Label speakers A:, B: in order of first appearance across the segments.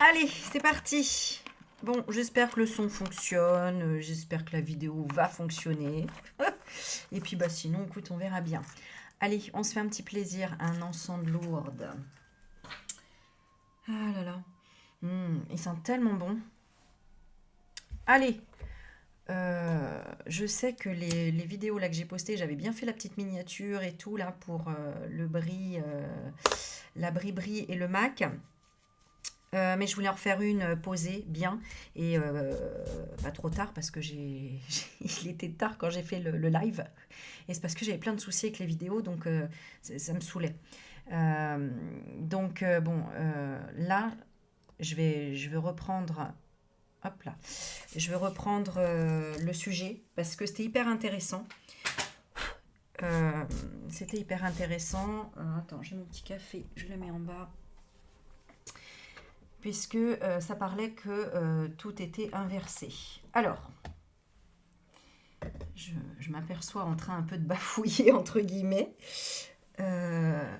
A: Allez, c'est parti. Bon, j'espère que le son fonctionne, j'espère que la vidéo va fonctionner. Et puis bah sinon, écoute, on verra bien. Allez, on se fait un petit plaisir, un encens de Lourdes. Ah là là, il sent tellement bon. Allez, je sais que les vidéos là que j'ai postées, j'avais bien fait la petite miniature et tout là pour le brie, la brie-brie et le mac. Mais je voulais en refaire une posée bien et pas trop tard parce que il était tard quand j'ai fait le live et c'est parce que j'avais plein de soucis avec les vidéos donc ça me saoulait. Bon, là je vais reprendre, hop là, je vais reprendre le sujet parce que c'était hyper intéressant. Euh, C'était hyper intéressant. Attends, j'ai mon petit café, je le mets en bas puisque ça parlait que tout était inversé. Alors, je m'aperçois en train un peu de bafouiller, entre guillemets. Euh,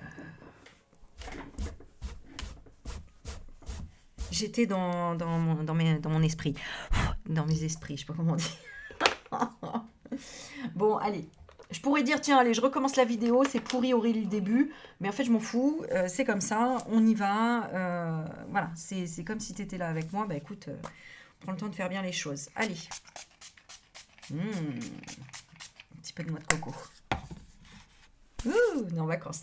A: J'étais dans mon esprit. Dans mes esprits, je sais pas comment dire. Bon, allez. Je pourrais dire, tiens, allez, je recommence la vidéo, c'est pourri, horrible le début. Mais en fait, je m'en fous. C'est comme ça, on y va. Voilà, c'est comme si tu étais là avec moi. Bah écoute, prends le temps de faire bien les choses. Allez. Un petit peu de noix de coco. Ouh, on est en vacances.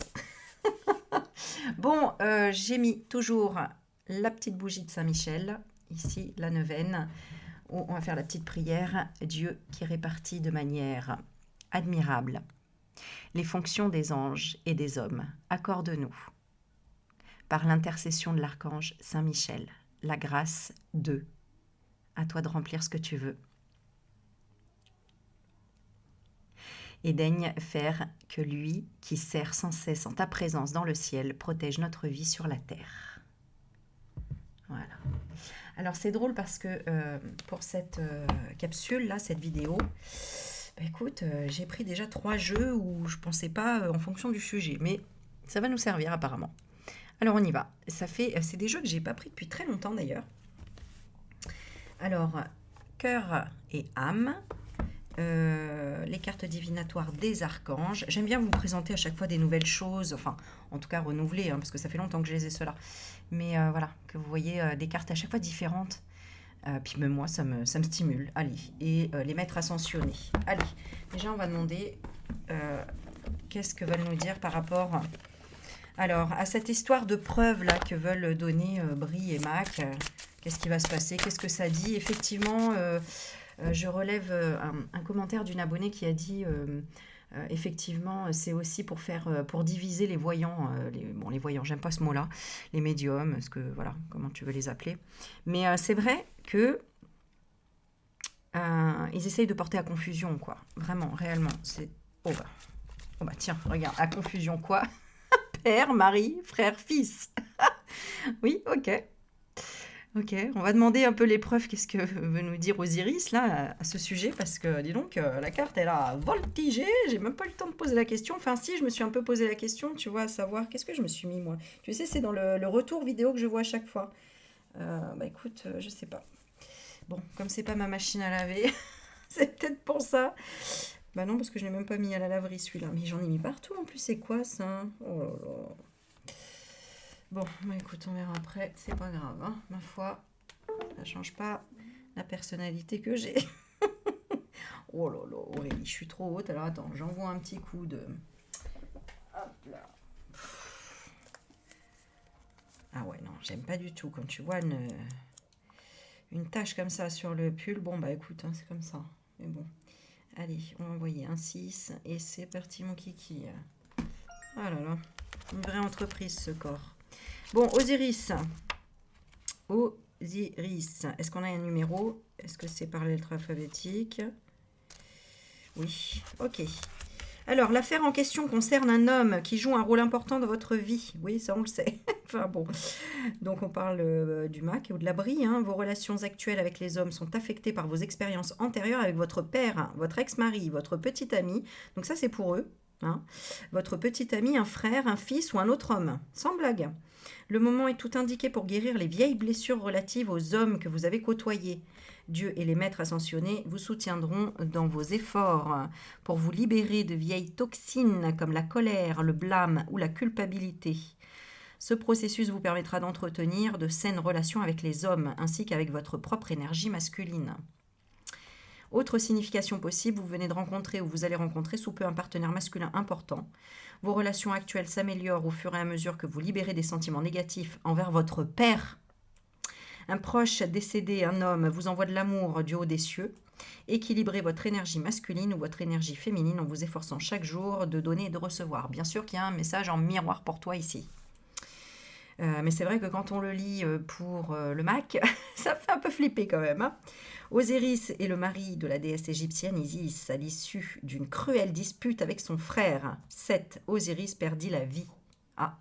A: Bon, j'ai mis toujours la petite bougie de Saint-Michel, ici, la neuvaine, où on va faire la petite prière. Dieu qui répartit de manière admirable les fonctions des anges et des hommes, accorde-nous, par l'intercession de l'archange Saint-Michel, la grâce de, à toi de remplir ce que tu veux, et daigne faire que lui, qui sert sans cesse en ta présence dans le ciel, protège notre vie sur la terre. Voilà. Alors c'est drôle parce que pour cette capsule là, cette vidéo, bah, écoute, j'ai pris déjà 3 jeux où je pensais pas en fonction du sujet, mais ça va nous servir apparemment. Alors on y va. C'est des jeux que j'ai pas pris depuis très longtemps d'ailleurs. Alors cœur et âme. Les cartes divinatoires des archanges. J'aime bien vous présenter à chaque fois des nouvelles choses, enfin, en tout cas renouvelées, hein, parce que ça fait longtemps que je les ai ceux-là. Mais voilà, que vous voyez des cartes à chaque fois différentes. Puis même moi, ça me stimule. Allez, et les maîtres ascensionnés. Allez, déjà on va demander qu'est-ce que veulent nous dire par rapport alors à cette histoire de preuve là que veulent donner Brie et Mac. Qu'est-ce qui va se passer? Qu'est-ce que ça dit? Effectivement, je relève un commentaire d'une abonnée qui a dit effectivement, c'est aussi pour faire, pour diviser les voyants, les voyants, j'aime pas ce mot-là, les médiums, ce que voilà, comment tu veux les appeler. Mais c'est vrai que ils essayent de porter à confusion, quoi. Vraiment, réellement. Oh bah tiens, regarde, à confusion quoi? Père, mari, frère, fils. Oui, ok. Ok, on va demander un peu l'épreuve, qu'est-ce que veut nous dire Osiris là à ce sujet, parce que dis donc, la carte elle a voltigé, j'ai même pas eu le temps de poser la question, enfin si, je me suis un peu posé la question, tu vois, à savoir qu'est-ce que je me suis mis moi. Tu sais, c'est dans le retour vidéo que je vois à chaque fois. Bah écoute, je sais pas. Bon, comme c'est pas ma machine à laver, c'est peut-être pour ça. Bah non, parce que je l'ai même pas mis à la laverie celui-là, mais j'en ai mis partout en plus, c'est quoi ça? Oh là là. Bon, bah écoute, on verra après, c'est pas grave, hein, ma foi. Ça change pas la personnalité que j'ai. Oh là là, Aurélie, je suis trop haute. Alors attends, j'envoie un petit coup de... Hop là. Ah ouais, non, j'aime pas du tout. Quand tu vois une tache comme ça sur le pull, bon bah écoute, hein, c'est comme ça. Mais bon, allez, on va envoyer un 6 et c'est parti mon kiki. Ah là là, une vraie entreprise ce corps. Bon, Osiris. Osiris. Est-ce qu'on a un numéro? Est-ce que c'est par lettre alphabétique? Oui, ok. Alors, l'affaire en question concerne un homme qui joue un rôle important dans votre vie. Oui, ça on le sait. Enfin bon. Donc on parle du Mac ou de la Brie. Hein. Vos relations actuelles avec les hommes sont affectées par vos expériences antérieures avec votre père, votre ex-mari, votre petit ami. Donc ça c'est pour eux. hein. Votre petit ami, un frère, un fils ou un autre homme. Sans blague. Le moment est tout indiqué pour guérir les vieilles blessures relatives aux hommes que vous avez côtoyés. Dieu et les maîtres ascensionnés vous soutiendront dans vos efforts pour vous libérer de vieilles toxines comme la colère, le blâme ou la culpabilité. Ce processus vous permettra d'entretenir de saines relations avec les hommes ainsi qu'avec votre propre énergie masculine. Autre signification possible, vous venez de rencontrer ou vous allez rencontrer sous peu un partenaire masculin important. Vos relations actuelles s'améliorent au fur et à mesure que vous libérez des sentiments négatifs envers votre père. Un proche décédé, un homme, vous envoie de l'amour du haut des cieux. Équilibrez votre énergie masculine ou votre énergie féminine en vous efforçant chaque jour de donner et de recevoir. Bien sûr qu'il y a un message en miroir pour toi ici. Mais c'est vrai que quand on le lit pour le Mac, ça fait un peu flipper quand même. Hein. Osiris est le mari de la déesse égyptienne Isis. À l'issue d'une cruelle dispute avec son frère, Seth, Osiris perdit la vie. Ah,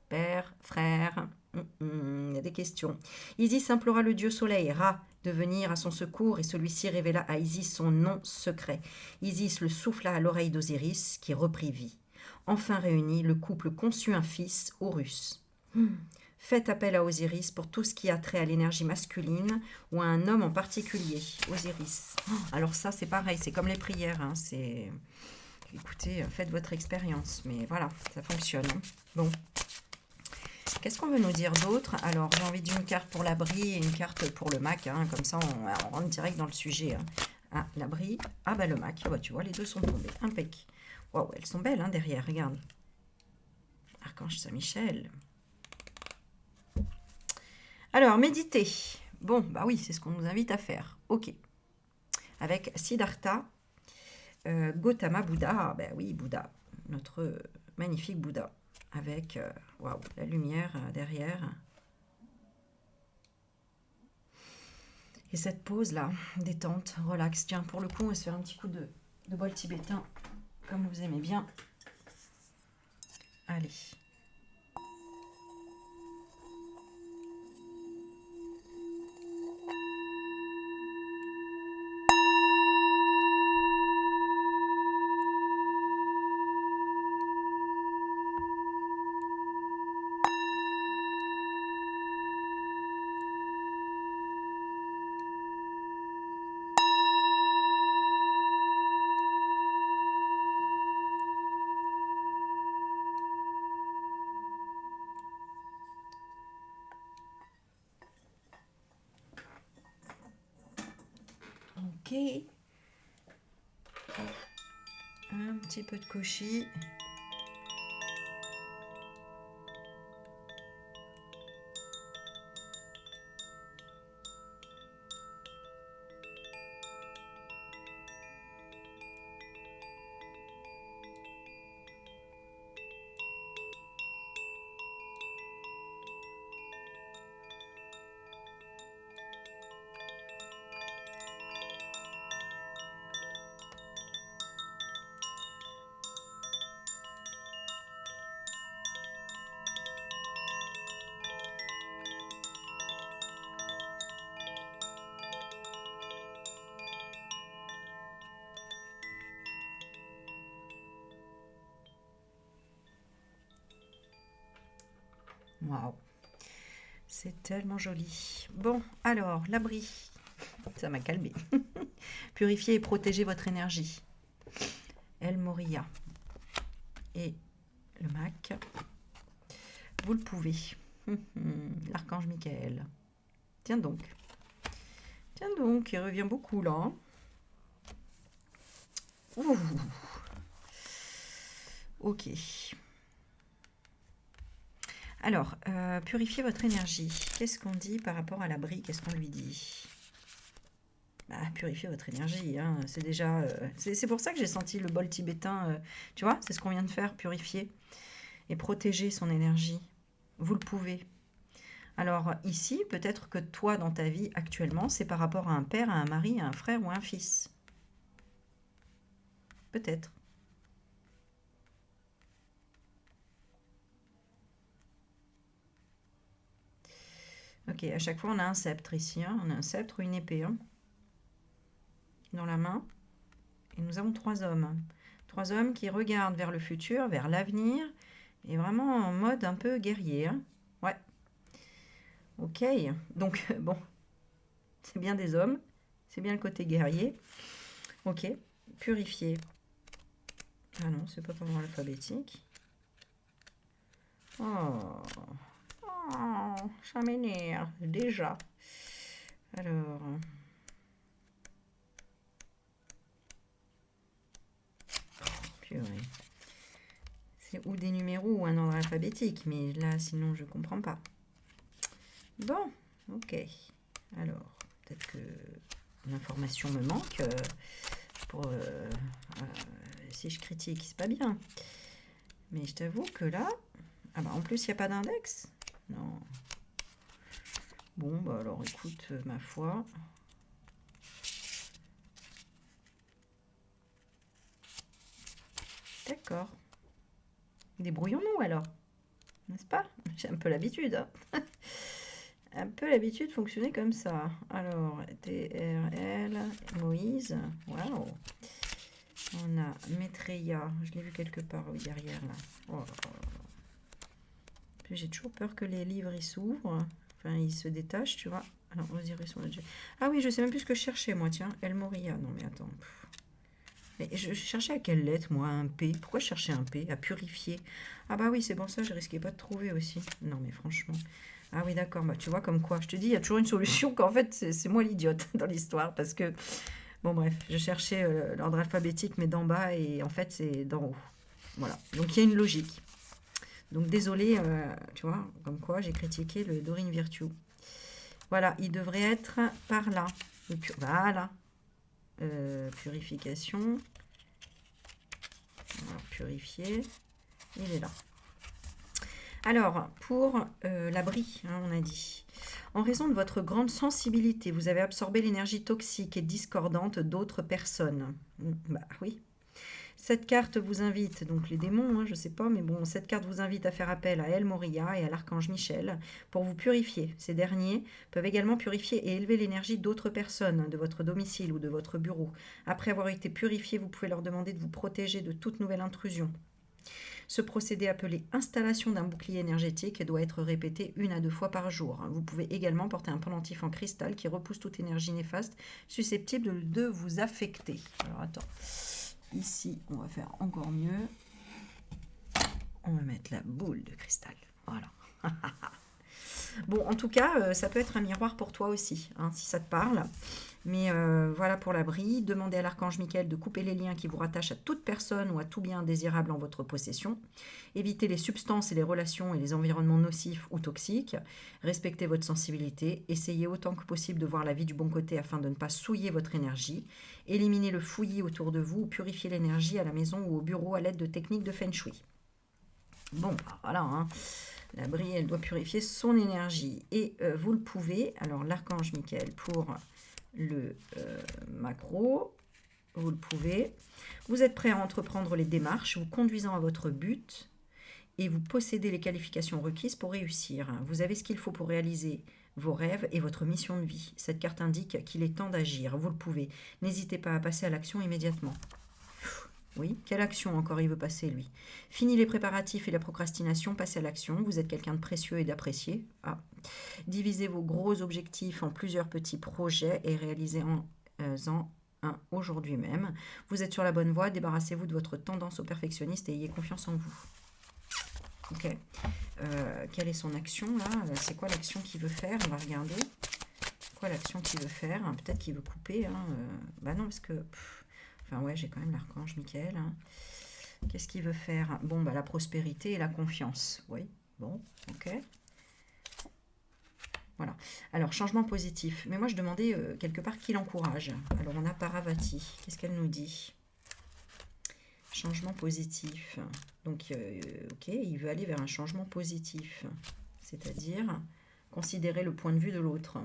A: père, frère, il y a des questions. Isis implora le dieu soleil, Ra, de venir à son secours et celui-ci révéla à Isis son nom secret. Isis le souffla à l'oreille d'Osiris qui reprit vie. Enfin réuni, le couple conçut un fils, Horus. Faites appel à Osiris pour tout ce qui a trait à l'énergie masculine ou à un homme en particulier. Osiris. Alors ça, c'est pareil, c'est comme les prières. Hein, c'est... Écoutez, faites votre expérience. Mais voilà, ça fonctionne. Hein. Bon. Qu'est-ce qu'on veut nous dire d'autre? Alors, j'ai envie d'une carte pour l'abri et une carte pour le Mac. Hein, comme ça, on rentre direct dans le sujet. Hein. Ah, l'abri. Ah, bah le Mac. Oh, bah, tu vois, les deux sont tombés. Impec. Waouh, elles sont belles hein, derrière, regarde. Archange Saint-Michel. Alors, méditer. Bon, bah oui, c'est ce qu'on nous invite à faire. Ok. Avec Siddhartha, Gautama Bouddha. Ah, ben oui, Bouddha. Notre magnifique Bouddha. Avec, waouh, la lumière derrière. Et cette pause-là, détente, relax. Tiens, pour le coup, on va se faire un petit coup de bol tibétain, comme vous aimez bien. Allez. Ok. Un petit peu de koshi. Waouh. C'est tellement joli. Bon, alors, l'abri. Ça m'a calmé. Purifiez et protégez votre énergie. El Moria. Et le Mac. Vous le pouvez. L'archange Michael. Tiens donc. Tiens donc, il revient beaucoup là. Hein. Ouh. Ok. Alors, purifiez votre énergie. Qu'est-ce qu'on dit par rapport à l'abri? Qu'est-ce qu'on lui dit? Bah, purifiez votre énergie. Hein. C'est déjà. C'est pour ça que j'ai senti le bol tibétain. Tu vois, c'est ce qu'on vient de faire, purifier et protéger son énergie. Vous le pouvez. Alors ici, peut-être que toi, dans ta vie actuellement, c'est par rapport à un père, à un mari, à un frère ou à un fils. Peut-être. Ok, à chaque fois, on a un sceptre ici. Hein. On a un sceptre ou une épée hein, dans la main. Et nous avons 3 hommes. 3 hommes qui regardent vers le futur, vers l'avenir, et vraiment en mode un peu guerrier. Hein. Ouais. Ok. Donc, bon, c'est bien des hommes. C'est bien le côté guerrier. Ok. Purifier. Ah non, c'est pas par ordre alphabétique. Oh. Oh, ça m'énerve déjà. Alors. Purée. C'est ou des numéros ou un ordre alphabétique, mais là, sinon, je comprends pas. Bon, ok. Alors, peut-être que l'information me manque. Si je critique, c'est pas bien. Mais je t'avoue que là... Ah bah, en plus, il n'y a pas d'index. Non. Bon, bah alors, écoute, ma foi... D'accord. Débrouillons-nous alors. N'est-ce pas? J'ai un peu l'habitude. Hein. Un peu l'habitude de fonctionner comme ça. Alors, TRL, Moïse. Waouh. On a Maitreya. Je l'ai vu quelque part oui, derrière là. Oh. Puis j'ai toujours peur que les livres ils s'ouvrent. Enfin, ils se détachent, tu vois. Alors, Osiris, on l'a déjà... Ah oui, je sais même plus ce que je cherchais, moi, tiens. El Moria. Non, mais attends. Mais je cherchais à quelle lettre, moi, un P. Pourquoi je cherchais un P? À purifier. Ah bah oui, c'est pour ça, je risquais pas de trouver aussi. Non, mais franchement... Ah oui, d'accord. Bah, tu vois, comme quoi. Je te dis, il y a toujours une solution qu'en fait, c'est moi l'idiote dans l'histoire. Parce que, bon, bref, je cherchais l'ordre alphabétique, mais d'en bas, et en fait, c'est d'en haut. Voilà. Donc, il y a une logique. Donc, désolé, tu vois, comme quoi, j'ai critiqué le Dorine Virtue. Voilà, il devrait être par là. Voilà. Purification. Alors, purifier. Il est là. Alors, pour l'abri, hein, on a dit. En raison de votre grande sensibilité, vous avez absorbé l'énergie toxique et discordante d'autres personnes. Bah oui. Cette carte vous invite, donc les démons, hein, je ne sais pas, mais bon, cette carte vous invite à faire appel à El Moria et à l'archange Michel pour vous purifier. Ces derniers peuvent également purifier et élever l'énergie d'autres personnes de votre domicile ou de votre bureau. Après avoir été purifiés, vous pouvez leur demander de vous protéger de toute nouvelle intrusion. Ce procédé appelé installation d'un bouclier énergétique doit être répété 1 à 2 fois par jour. Vous pouvez également porter un pendentif en cristal qui repousse toute énergie néfaste susceptible de vous affecter. Alors attends, ici on va faire encore mieux. On va mettre la boule de cristal. Voilà. Bon, en tout cas, ça peut être un miroir pour toi aussi, hein, si ça te parle. Mais voilà pour l'abri. Demandez à l'archange Michael de couper les liens qui vous rattachent à toute personne ou à tout bien indésirable en votre possession. Évitez les substances et les relations et les environnements nocifs ou toxiques. Respectez votre sensibilité. Essayez autant que possible de voir la vie du bon côté afin de ne pas souiller votre énergie. Éliminez le fouillis autour de vous ou purifiez l'énergie à la maison ou au bureau à l'aide de techniques de Feng Shui. Bon, voilà, hein. L'abri, elle doit purifier son énergie. Et vous le pouvez. Alors, l'archange Michael pour le macro. Vous le pouvez. Vous êtes prêt à entreprendre les démarches, vous conduisant à votre but. Et vous possédez les qualifications requises pour réussir. Vous avez ce qu'il faut pour réaliser vos rêves et votre mission de vie. Cette carte indique qu'il est temps d'agir. Vous le pouvez. N'hésitez pas à passer à l'action immédiatement. Oui, quelle action encore il veut passer, lui? Fini les préparatifs et la procrastination, passez à l'action. Vous êtes quelqu'un de précieux et d'apprécié. Ah. Divisez vos gros objectifs en plusieurs petits projets et réalisez-en un aujourd'hui même. Vous êtes sur la bonne voie, débarrassez-vous de votre tendance au perfectionniste et ayez confiance en vous. Ok. Quelle est son action, là? C'est quoi l'action qu'il veut faire? On va regarder. Quoi l'action qu'il veut faire? Peut-être qu'il veut couper. Hein. Bah non, parce que... Enfin ouais, j'ai quand même l'archange Michael. Hein. Qu'est-ce qu'il veut faire? Bon, bah la prospérité et la confiance. Oui, bon, ok. Voilà. Alors, changement positif. Mais moi, je demandais quelque part qui l'encourage. Alors, on a Paravati. Qu'est-ce qu'elle nous dit? Changement positif. Donc, ok, il veut aller vers un changement positif. C'est-à-dire considérer le point de vue de l'autre.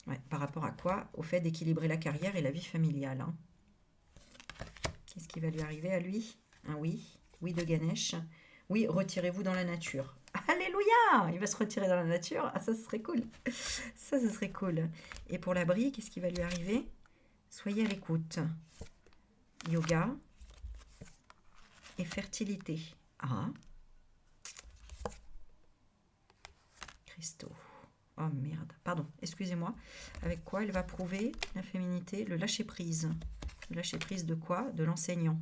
A: Ouais, par rapport à quoi? Au fait d'équilibrer la carrière et la vie familiale. Hein. Qu'est-ce qui va lui arriver à lui? Un oui. Oui de Ganesh. Oui, retirez-vous dans la nature. Alléluia! Il va se retirer dans la nature. Ah, ça, ce serait cool. Ça, ce serait cool. Et pour l'abri, qu'est-ce qui va lui arriver? Soyez à l'écoute. Yoga et fertilité. Ah. Cristaux. Oh merde. Pardon, excusez-moi. Avec quoi elle va prouver la féminité? Le lâcher-prise. Le lâcher-prise de quoi? De l'enseignant.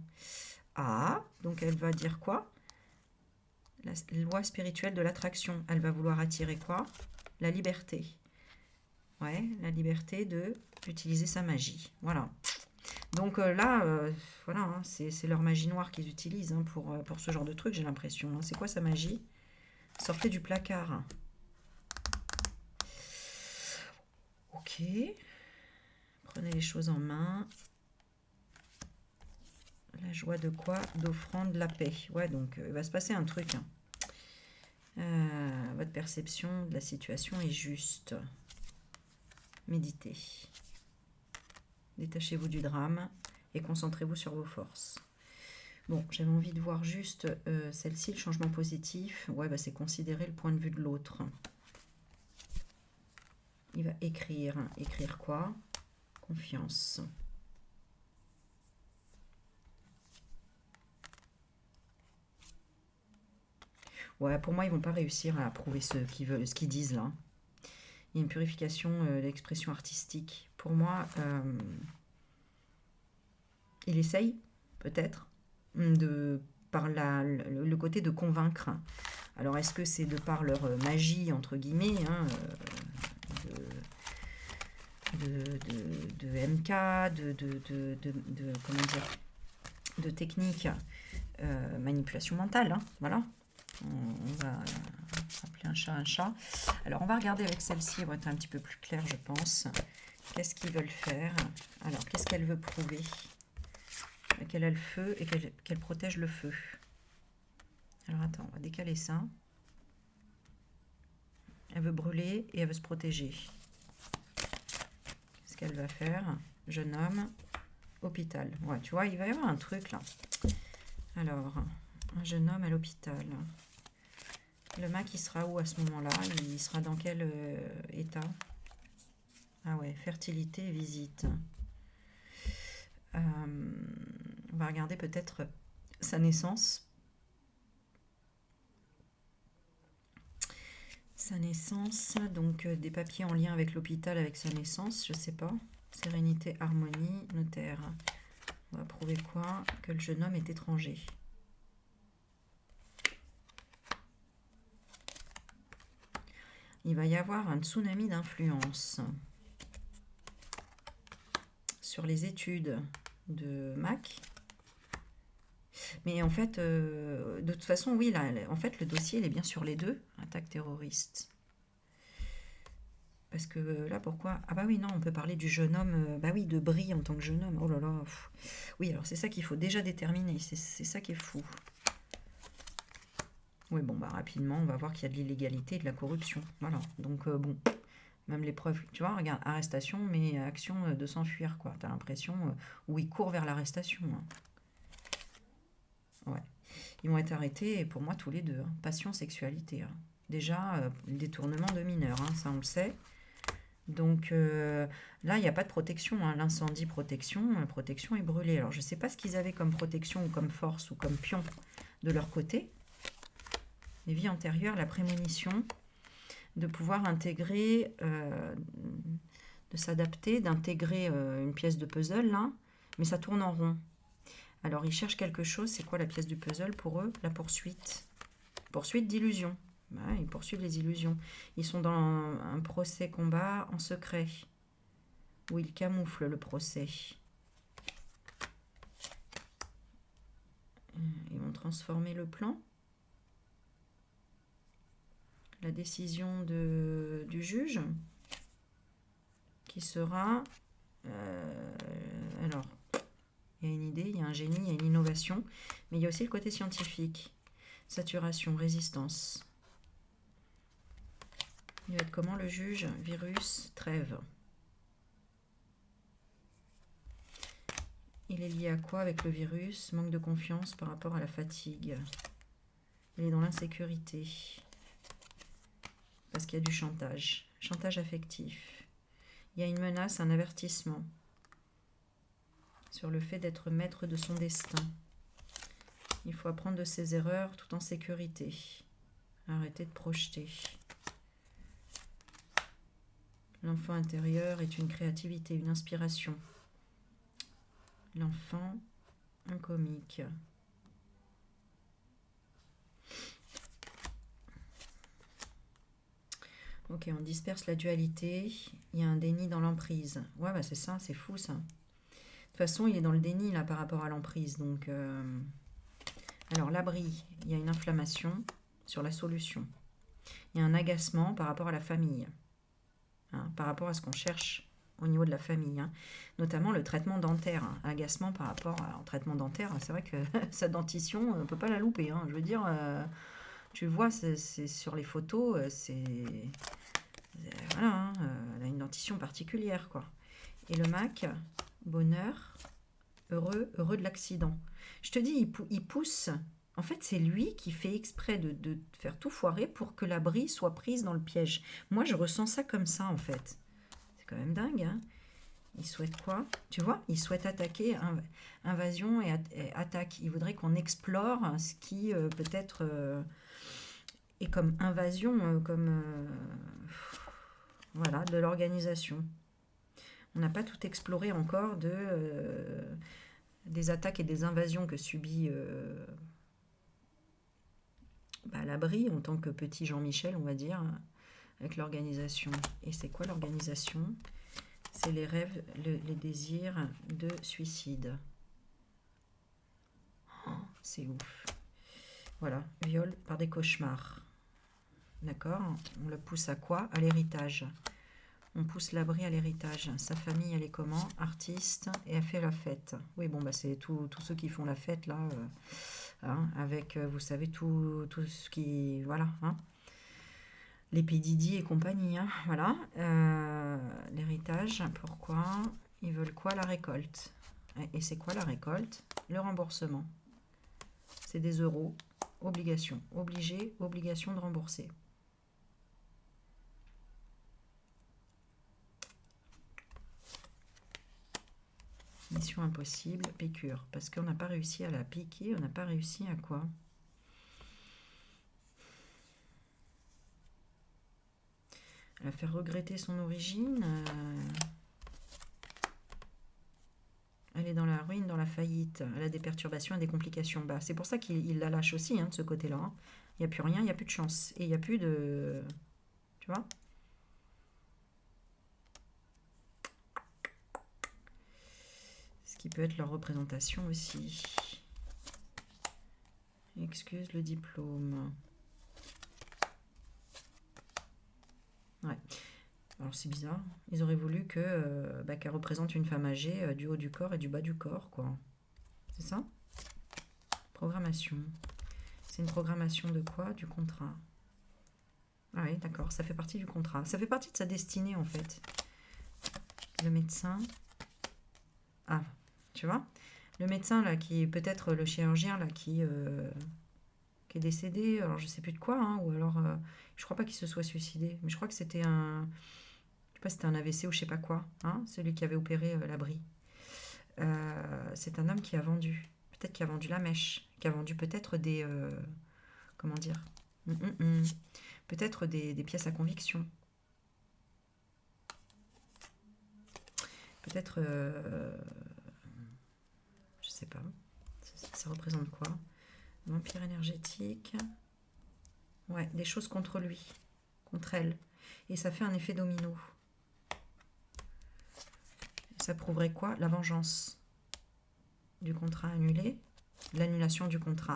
A: Ah, donc elle va dire quoi? La loi spirituelle de l'attraction. Elle va vouloir attirer quoi? La liberté. Ouais, la liberté d'utiliser sa magie. Voilà. Donc là, voilà, hein, c'est leur magie noire qu'ils utilisent hein, pour ce genre de truc, j'ai l'impression. Hein. C'est quoi sa magie? Sortez du placard. Ok. Prenez les choses en main. La joie de quoi? D'offrande, la paix. Ouais, donc il va se passer un truc. Hein. Votre perception de la situation est juste. Méditez. Détachez-vous du drame et concentrez-vous sur vos forces. Bon, j'avais envie de voir juste celle-ci, le changement positif. Ouais, bah, c'est considérer le point de vue de l'autre. Il va écrire. Écrire quoi? Confiance. Ouais, pour moi, ils vont pas réussir à prouver ce qu'ils disent là. Il y a une purification de l'expression artistique. Pour moi, il essaye, peut-être, par le côté de convaincre. Alors, est-ce que c'est de par leur magie, entre guillemets, hein, de MK, comment dire, de technique, manipulation mentale, hein, voilà. On va appeler un chat un chat. Alors, on va regarder avec celle-ci, elle va être un petit peu plus claire, je pense. Qu'est-ce qu'ils veulent faire? Alors, qu'est-ce qu'elle veut prouver? Qu'elle a le feu et qu'elle protège le feu. Alors, attends, on va décaler ça. Elle veut brûler et elle veut se protéger. Qu'est-ce qu'elle va faire? Jeune homme, hôpital. Ouais, tu vois, il va y avoir un truc là. Alors, un jeune homme à l'hôpital. Le mec, il sera où à ce moment-là? Il sera dans quel état? Ah ouais, fertilité, visite. On va regarder peut-être sa naissance. Sa naissance, donc des papiers en lien avec l'hôpital, avec sa naissance, je sais pas. Sérénité, harmonie, notaire. On va prouver quoi? Que le jeune homme est étranger. Il va y avoir un tsunami d'influence sur les études de Mac. Mais en fait, de toute façon, oui, là, en fait, le dossier, il est bien sur les deux. Attaque terroriste. Parce que là, pourquoi? Ah bah oui, non, on peut parler du jeune homme, bah oui, de Brie en tant que jeune homme. Oh là là. Oui, alors c'est ça qu'il faut déjà déterminer. C'est ça qui est fou. Oui, bon, bah rapidement, on va voir qu'il y a de l'illégalité et de la corruption. Voilà. Donc, bon, même les preuves, tu vois, regarde, arrestation, mais action de s'enfuir, quoi. T'as l'impression où il court vers l'arrestation. Hein. Ouais. Ils vont être arrêtés, et pour moi, tous les deux. Hein. Passion, sexualité. Hein. Déjà, détournement de mineurs, hein, ça on le sait. Donc là, il n'y a pas de protection. Hein. L'incendie, protection, protection est brûlée. Alors, je ne sais pas ce qu'ils avaient comme protection ou comme force ou comme pion de leur côté. Les vies antérieures, la prémonition, de pouvoir intégrer, de s'adapter, d'intégrer une pièce de puzzle, là, mais ça tourne en rond. Alors, ils cherchent quelque chose. C'est quoi la pièce du puzzle pour eux? La poursuite. Poursuite d'illusions. Ouais, ils poursuivent les illusions. Ils sont dans un procès-combat en secret, où ils camouflent le procès. Ils vont transformer le plan. La décision du juge, qui sera... alors, il y a une idée, il y a un génie, il y a une innovation, mais il y a aussi le côté scientifique. Saturation, résistance. Il va être comment le juge? Virus, trêve. Il est lié à quoi avec le virus? Manque de confiance par rapport à la fatigue. Il est dans l'insécurité. Parce qu'il y a du chantage. Chantage affectif. Il y a une menace, un avertissement. sur le fait d'être maître de son destin. Il faut apprendre de ses erreurs tout en sécurité. Arrêtez de projeter. L'enfant intérieur est une créativité, une inspiration. L'enfant, un comique. Ok, on disperse la dualité. Il y a un déni dans l'emprise. Ouais, bah c'est ça, c'est fou ça. De toute façon, il est dans le déni là par rapport à l'emprise. Donc, alors l'abri, il y a une inflammation sur la solution. Il y a un agacement par rapport à la famille. Hein, par rapport à ce qu'on cherche au niveau de la famille. Hein. Notamment le traitement dentaire. Hein. Agacement par rapport au traitement dentaire. C'est vrai que sa dentition, on ne peut pas la louper. Hein. Je veux dire, tu le vois, c'est sur les photos, voilà, hein, elle a une dentition particulière, quoi. Et le Mac, bonheur, heureux de l'accident. Je te dis, il pousse. En fait, c'est lui qui fait exprès de faire tout foirer pour que la brie soit prise dans le piège. Moi, je ressens ça comme ça, en fait. C'est quand même dingue, hein. Il souhaite quoi? Tu vois, il souhaite attaquer, invasion et attaque. Il voudrait qu'on explore ce qui peut-être est comme invasion, voilà, de l'organisation. On n'a pas tout exploré encore des attaques et des invasions que subit l'abri en tant que petit Jean-Michel, on va dire, avec l'organisation. Et c'est quoi l'organisation? C'est les rêves, les désirs de suicide. Oh, c'est ouf. Voilà, viol par des cauchemars. D'accord? On le pousse à quoi? À l'héritage. On pousse l'abri à l'héritage. Sa famille, elle est comment? Artiste, et elle fait la fête. Oui, bon, bah c'est tous ceux qui font la fête, là, hein, avec, vous savez, tout ce qui... Voilà, hein, les P. et compagnie, hein, voilà. L'héritage, pourquoi? Ils veulent quoi? La récolte. Et c'est quoi la récolte? Le remboursement. C'est des euros. Obligation. Obligation de rembourser. Mission impossible, piqûre. Parce qu'on n'a pas réussi à la piquer, on n'a pas réussi à quoi? À la faire regretter son origine. Elle est dans la ruine, dans la faillite. Elle a des perturbations et des complications. Bah, c'est pour ça qu'il la lâche aussi, hein, de ce côté-là. Hein. Il n'y a plus rien, il n'y a plus de chance. Et il n'y a plus de... Tu vois? Ce qui peut être leur représentation aussi. Excuse le diplôme. Ouais. Alors c'est bizarre. Ils auraient voulu qu'elle représente une femme âgée du haut du corps et du bas du corps, quoi. C'est ça? Programmation. C'est une programmation de quoi? Du contrat. Ah oui, d'accord. Ça fait partie du contrat. Ça fait partie de sa destinée, en fait. Le médecin. Ah, tu vois? Le médecin, là, qui est peut-être le chirurgien, là, qui est décédé, alors je sais plus de quoi, hein, ou alors, je crois pas qu'il se soit suicidé, mais je crois que c'était je sais pas, c'était un AVC ou je sais pas quoi, hein, celui qui avait opéré l'abri. C'est un homme qui a vendu, peut-être qui a vendu la mèche, qui a vendu peut-être des, comment dire, peut-être des pièces à conviction. Peut-être, je sais pas, ça représente quoi? Vampire énergétique. Ouais, des choses contre lui, contre elle. Et ça fait un effet domino. Ça prouverait quoi? La vengeance du contrat annulé, l'annulation du contrat.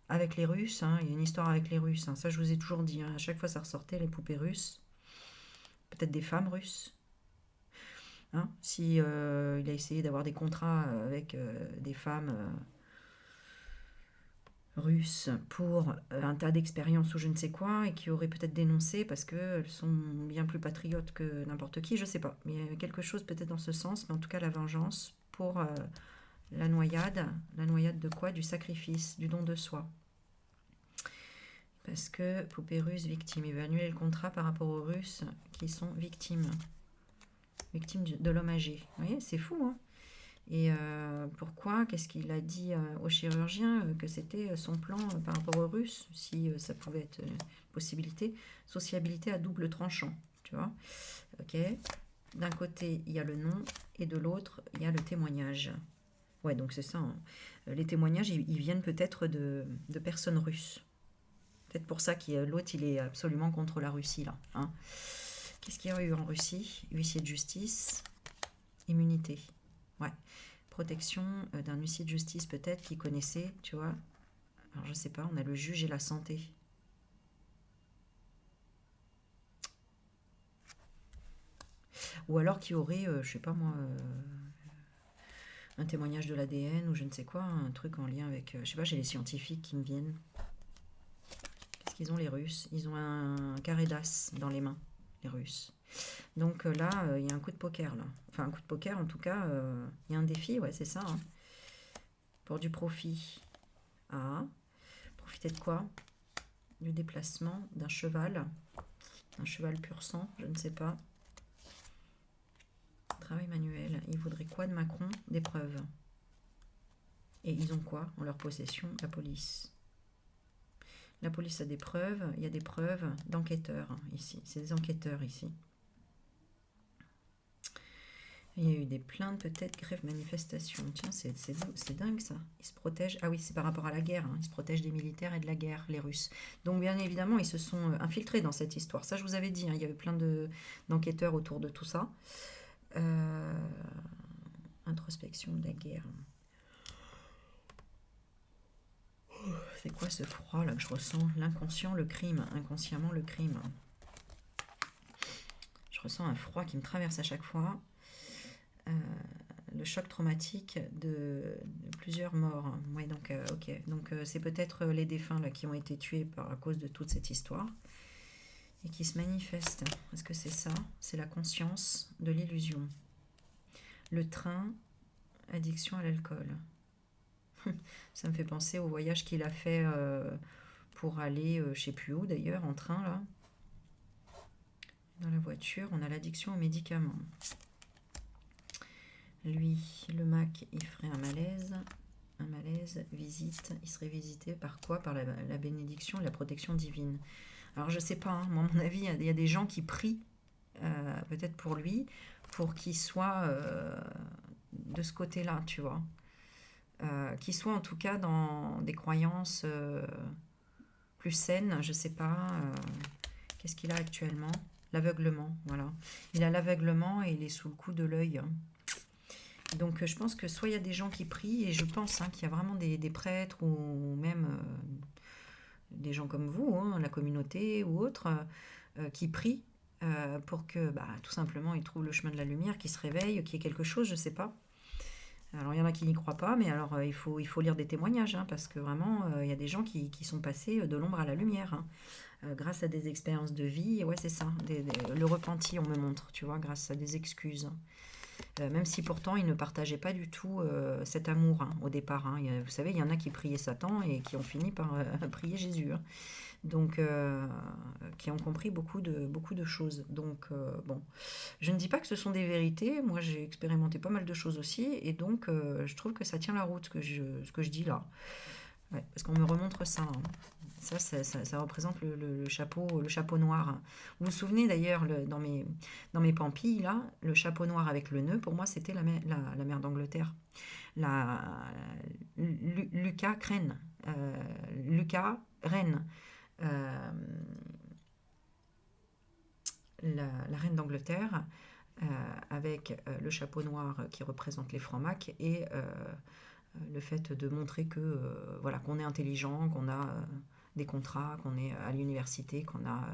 A: Avec les Russes, hein, il y a une histoire avec les Russes. Hein, ça, je vous ai toujours dit. Hein, à chaque fois, ça ressortait, les poupées russes. Peut-être des femmes russes. Hein, si il a essayé d'avoir des contrats avec des femmes russes pour un tas d'expériences ou je ne sais quoi, et qui auraient peut-être dénoncé parce qu'elles sont bien plus patriotes que n'importe qui, je sais pas. Mais il y a quelque chose peut-être dans ce sens, mais en tout cas la vengeance pour la noyade. La noyade de quoi? Du sacrifice, du don de soi. Parce que poupée russe, victime. Il veut annuler le contrat par rapport aux Russes qui sont victimes. Victimes de l'homme âgé. Vous voyez, c'est fou, hein? Et pourquoi? Qu'est-ce qu'il a dit au chirurgien? Que c'était son plan par rapport aux Russes, si ça pouvait être une possibilité. Sociabilité à double tranchant, tu vois. Ok. D'un côté, il y a le nom, et de l'autre, il y a le témoignage. Ouais, donc c'est ça, hein. Les témoignages, ils viennent peut-être de personnes russes. Peut-être pour ça que l'autre, il est absolument contre la Russie, là, hein. Qu'est-ce qu'il y a eu en Russie? Huissier de justice, immunité. Ouais. Protection d'un huissier de justice, peut-être, qui connaissait, tu vois. Alors, je sais pas, on a le juge et la santé. Ou alors qui aurait, je sais pas moi, un témoignage de l'ADN ou je ne sais quoi, un truc en lien avec, je sais pas, j'ai les scientifiques qui me viennent. Qu'est-ce qu'ils ont les Russes? Ils ont un carré d'as dans les mains, les Russes. Donc là, il y a un coup de poker là. Enfin, un coup de poker en tout cas, il y a un défi, ouais, c'est ça, hein. Pour du profit. Ah, profiter de quoi? Du déplacement d'un cheval. Un cheval pur sang, je ne sais pas. Travail manuel. Ils voudraient quoi de Macron? Des preuves. Et ils ont quoi en leur possession? La police. La police a des preuves. Il y a des preuves d'enquêteurs ici. C'est des enquêteurs ici. Il y a eu des plaintes, peut-être, grève, manifestation. Tiens, c'est dingue ça. Ils se protègent. Ah oui, c'est par rapport à la guerre, hein. Ils se protègent des militaires et de la guerre, les Russes. Donc, bien évidemment, ils se sont infiltrés dans cette histoire. Ça, je vous avais dit, hein, il y avait plein d'enquêteurs autour de tout ça. Introspection de la guerre. C'est quoi ce froid là que je ressens? L'inconscient, le crime. Inconsciemment, le crime. Je ressens un froid qui me traverse à chaque fois. Le choc traumatique de plusieurs morts. Ouais, donc, ok. Donc, c'est peut-être les défunts là, qui ont été tués à cause de toute cette histoire et qui se manifestent. Est-ce que c'est ça? C'est la conscience de l'illusion. Le train, addiction à l'alcool. Ça me fait penser au voyage qu'il a fait pour aller, je sais plus où d'ailleurs, en train là. Dans la voiture, on a l'addiction aux médicaments. Lui, le Mac, il ferait un malaise. Un malaise, visite. Il serait visité par quoi? Par la bénédiction et la protection divine. Alors je sais pas, hein, moi à mon avis, il y a des gens qui prient peut-être pour lui, pour qu'il soit de ce côté-là, tu vois. Qu'il soit en tout cas dans des croyances plus saines, je sais pas. Qu'est-ce qu'il a actuellement? L'aveuglement, voilà. Il a l'aveuglement et il est sous le coup de l'œil. Donc je pense que soit il y a des gens qui prient, et je pense qu'il y a vraiment des prêtres ou même des gens comme vous, hein, la communauté ou autres, qui prient pour que tout simplement ils trouvent le chemin de la lumière, qu'ils se réveillent, qu'il y ait quelque chose, je sais pas. Alors il y en a qui n'y croient pas, mais alors il faut lire des témoignages, hein, parce que vraiment il y a des gens qui sont passés de l'ombre à la lumière, hein, grâce à des expériences de vie. Ouais, c'est ça, le repenti, on me montre, tu vois, grâce à des excuses. Même si pourtant ils ne partageaient pas du tout cet amour, hein, au départ, hein. Vous savez, il y en a qui priaient Satan et qui ont fini par prier Jésus, hein. Donc, qui ont compris beaucoup de choses. Donc, bon, je ne dis pas que ce sont des vérités. Moi, j'ai expérimenté pas mal de choses aussi, et donc je trouve que ça tient la route, ce que je dis là. Ouais, parce qu'on me remontre ça, hein. Ça représente le chapeau noir. Vous vous souvenez d'ailleurs, dans mes pampilles, là, le chapeau noir avec le nœud, pour moi, c'était la mère d'Angleterre. Lucas Crane. Lucas Reine. Euh, la reine d'Angleterre, avec le chapeau noir qui représente les francs-macs, et le fait de montrer que voilà, qu'on est intelligent, qu'on a des contrats, qu'on est à l'université, qu'on a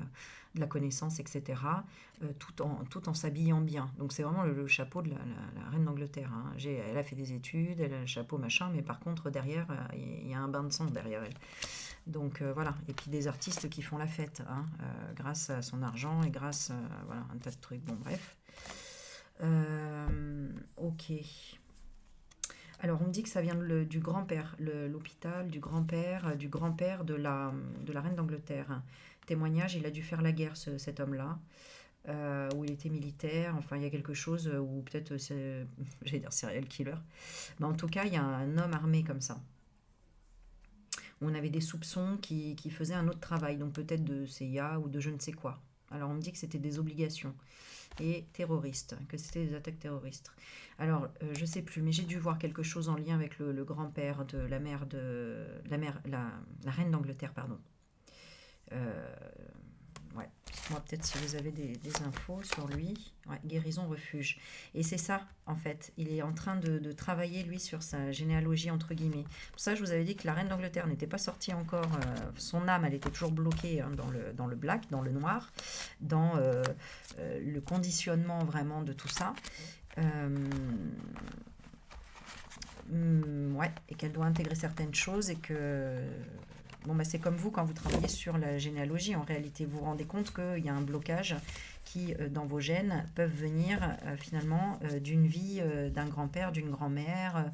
A: de la connaissance, etc., tout en s'habillant bien. Donc c'est vraiment le chapeau de la reine d'Angleterre, hein. Elle a fait des études, elle a le chapeau machin, mais par contre derrière, il y a un bain de sang derrière elle. Donc voilà, et puis des artistes qui font la fête, hein, grâce à son argent et grâce voilà, un tas de trucs. Bon, bref. Ok. Alors, on me dit que ça vient du grand-père, l'hôpital du grand-père de la reine d'Angleterre. Témoignage, il a dû faire la guerre, cet homme-là. où il était militaire. Enfin, il y a quelque chose, ou peut-être c'est, j'allais dire serial killer. Mais en tout cas, il y a un homme armé comme ça. On avait des soupçons qui faisait un autre travail, donc peut-être de CIA ou de je ne sais quoi. Alors on me dit que c'était des obligations et terroristes, que c'était des attaques terroristes. Alors je sais plus, mais j'ai dû voir quelque chose en lien avec le grand-père de la mère de la reine d'Angleterre, pardon. Euh, Ouais, moi peut-être si vous avez des infos sur lui. Ouais, guérison refuge. Et c'est ça, en fait. Il est en train de travailler, lui, sur sa généalogie, entre guillemets. Pour ça, je vous avais dit que la reine d'Angleterre n'était pas sortie encore. Son âme, elle était toujours bloquée hein, dans le black, dans le noir, dans le conditionnement vraiment de tout ça. Euh, ouais, et qu'elle doit intégrer certaines choses et que bon, bah, c'est comme vous quand vous travaillez sur la généalogie. En réalité, vous vous rendez compte qu'il y a un blocage qui, dans vos gènes, peuvent venir finalement d'une vie d'un grand-père, d'une grand-mère,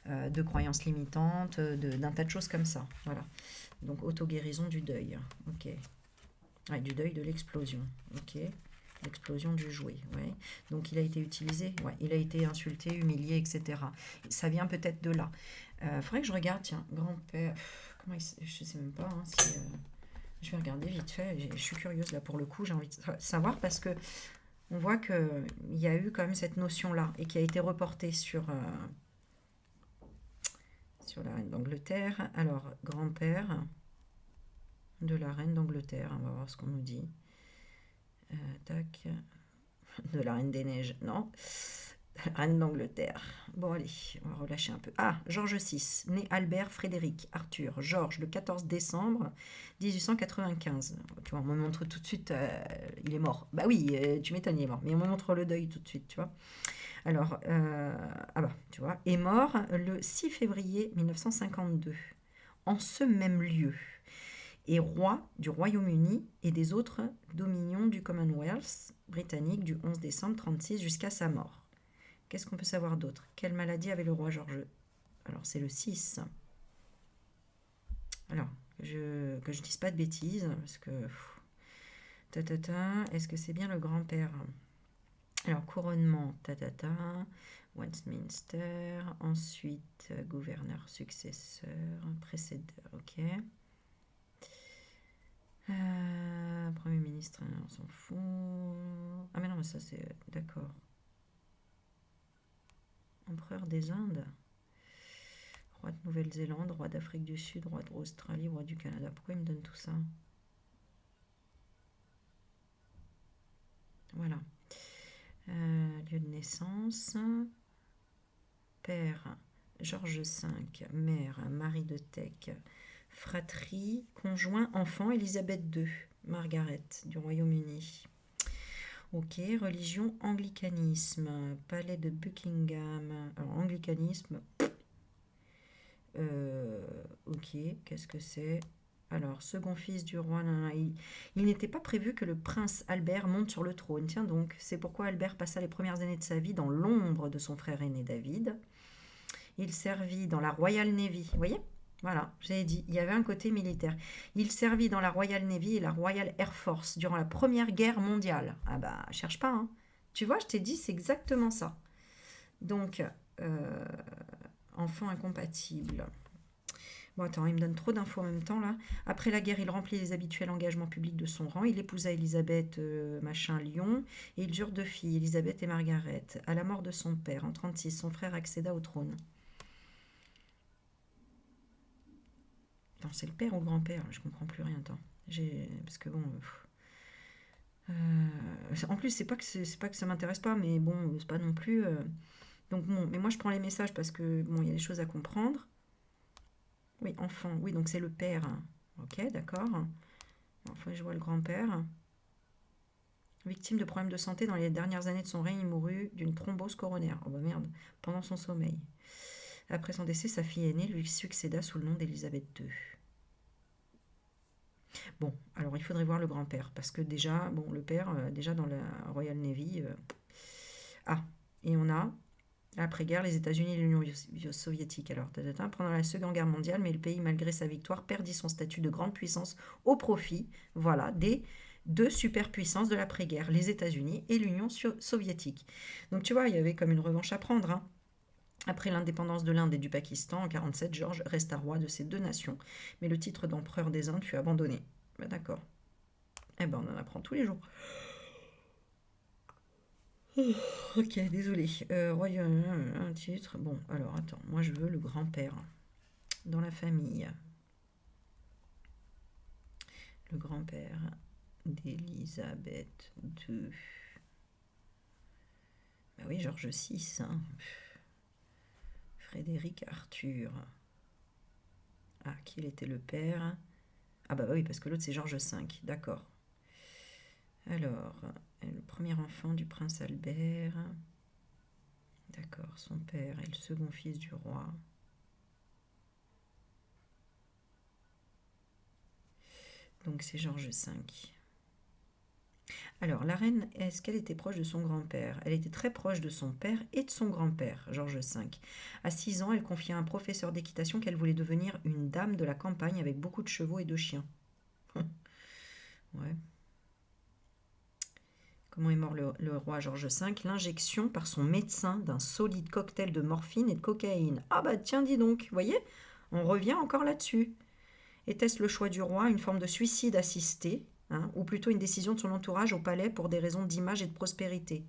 A: de croyances limitantes, d'un tas de choses comme ça. Voilà. Donc, auto-guérison du deuil. Ok. Ouais, du deuil de l'explosion. Ok. L'explosion du jouet. Ouais. Donc, il a été utilisé. Ouais. Il a été insulté, humilié, etc. Ça vient peut-être de là. Faudrait que je regarde, tiens, grand-père. Comment je sais même pas hein, si. Je vais regarder vite fait. Je suis curieuse là pour le coup. J'ai envie de savoir parce que on voit qu'il y a eu quand même cette notion-là et qui a été reportée sur la reine d'Angleterre. Alors, grand-père de la reine d'Angleterre. On va voir ce qu'on nous dit. Tac. De la reine des neiges. Non. Reine d'Angleterre. Bon, allez, on va relâcher un peu. Ah, George VI, né Albert Frédéric Arthur Georges le 14 décembre 1895. Tu vois, on me montre tout de suite, il est mort. Bah oui, tu m'étonnes, il est mort. Mais on me montre le deuil tout de suite, tu vois. Alors, ah bah, tu vois, est mort le 6 février 1952, en ce même lieu. Et roi du Royaume-Uni et des autres dominions du Commonwealth britannique du 11 décembre 1936 jusqu'à sa mort. Qu'est-ce qu'on peut savoir d'autre? Quelle maladie avait le roi Georges? Alors, c'est le 6. Alors, que je dise pas de bêtises, parce que... Est-ce que c'est bien le grand-père? Alors, couronnement, Westminster, ensuite gouverneur successeur, précédeur, ok. Premier ministre, on s'en fout. Ah mais non, mais ça c'est... D'accord. Empereur des Indes. Roi de Nouvelle-Zélande, roi d'Afrique du Sud, roi d'Australie, roi du Canada. Pourquoi il me donne tout ça? Voilà. Lieu de naissance. Père, Georges V. Mère, Marie de Teck. Fratrie, conjoint, enfant, Élisabeth II. Margaret, du Royaume-Uni. Ok, religion, anglicanisme. Palais de Buckingham. Alors, anglicanisme. Ok, qu'est-ce que c'est? Alors, second fils du roi, il n'était pas prévu que le prince Albert monte sur le trône. Tiens donc, c'est pourquoi Albert passa les premières années de sa vie dans l'ombre de son frère aîné David. Il servit dans la Royal Navy. Vous voyez? Voilà, j'avais dit, il y avait un côté militaire. Il servit dans la Royal Navy et la Royal Air Force durant la Première Guerre mondiale. Ah bah, cherche pas, hein. Tu vois, je t'ai dit, c'est exactement ça. Donc, euh, enfant incompatible. Bon, attends, il me donne trop d'infos en même temps, là. Après la guerre, il remplit les habituels engagements publics de son rang. Il épousa Élisabeth, machin, Lyon, et ils eurent deux filles, Élisabeth et Margaret. À la mort de son père, en 1936, son frère accéda au trône. Attends, c'est le père ou le grand-père? Je comprends plus rien, attends. Parce que bon... en plus, c'est pas que ça m'intéresse pas, mais bon, c'est pas non plus... Donc bon, mais moi je prends les messages parce que bon, il y a des choses à comprendre. Oui, enfant. Oui, donc c'est le père. Ok, d'accord. Enfin, je vois le grand-père. Victime de problèmes de santé dans les dernières années de son règne, il mourut d'une thrombose coronaire. Oh bah merde, pendant son sommeil. Après son décès, sa fille aînée lui succéda sous le nom d'Élisabeth II. Bon, alors il faudrait voir le grand-père, parce que déjà, bon, le père, déjà dans la Royal Navy. Ah, et on a après-guerre, les États-Unis et l'Union soviétique. Alors, pendant la Seconde Guerre mondiale, mais le pays, malgré sa victoire, perdit son statut de grande puissance au profit, voilà, des deux superpuissances de l'après-guerre, les États-Unis et l'Union soviétique. Donc tu vois, il y avait comme une revanche à prendre, hein. Après l'indépendance de l'Inde et du Pakistan, en 1947, Georges resta roi de ces deux nations, mais le titre d'empereur des Indes fut abandonné. Ben d'accord. Eh ben on en apprend tous les jours. Ok, désolé. Royaume, un titre. Bon, alors attends, moi je veux le grand-père dans la famille. Le grand-père d'Élisabeth II. Ben oui, Georges VI. Hein. Frédéric Arthur. Ah, qui était le père? Ah bah oui, parce que l'autre c'est Georges V. D'accord. Alors, le premier enfant du prince Albert. D'accord, son père est le second fils du roi. Donc c'est Georges V. Alors, la reine, est-ce qu'elle était proche de son grand-père? Elle était très proche de son père et de son grand-père, Georges V. À 6 ans, elle confia à un professeur d'équitation qu'elle voulait devenir une dame de la campagne avec beaucoup de chevaux et de chiens. Ouais. Comment est mort le roi Georges V? L'injection par son médecin d'un solide cocktail de morphine et de cocaïne. Ah bah tiens, dis donc, vous voyez, on revient encore là-dessus. Était-ce le choix du roi, une forme de suicide assisté, hein, ou plutôt une décision de son entourage au palais pour des raisons d'image et de prospérité?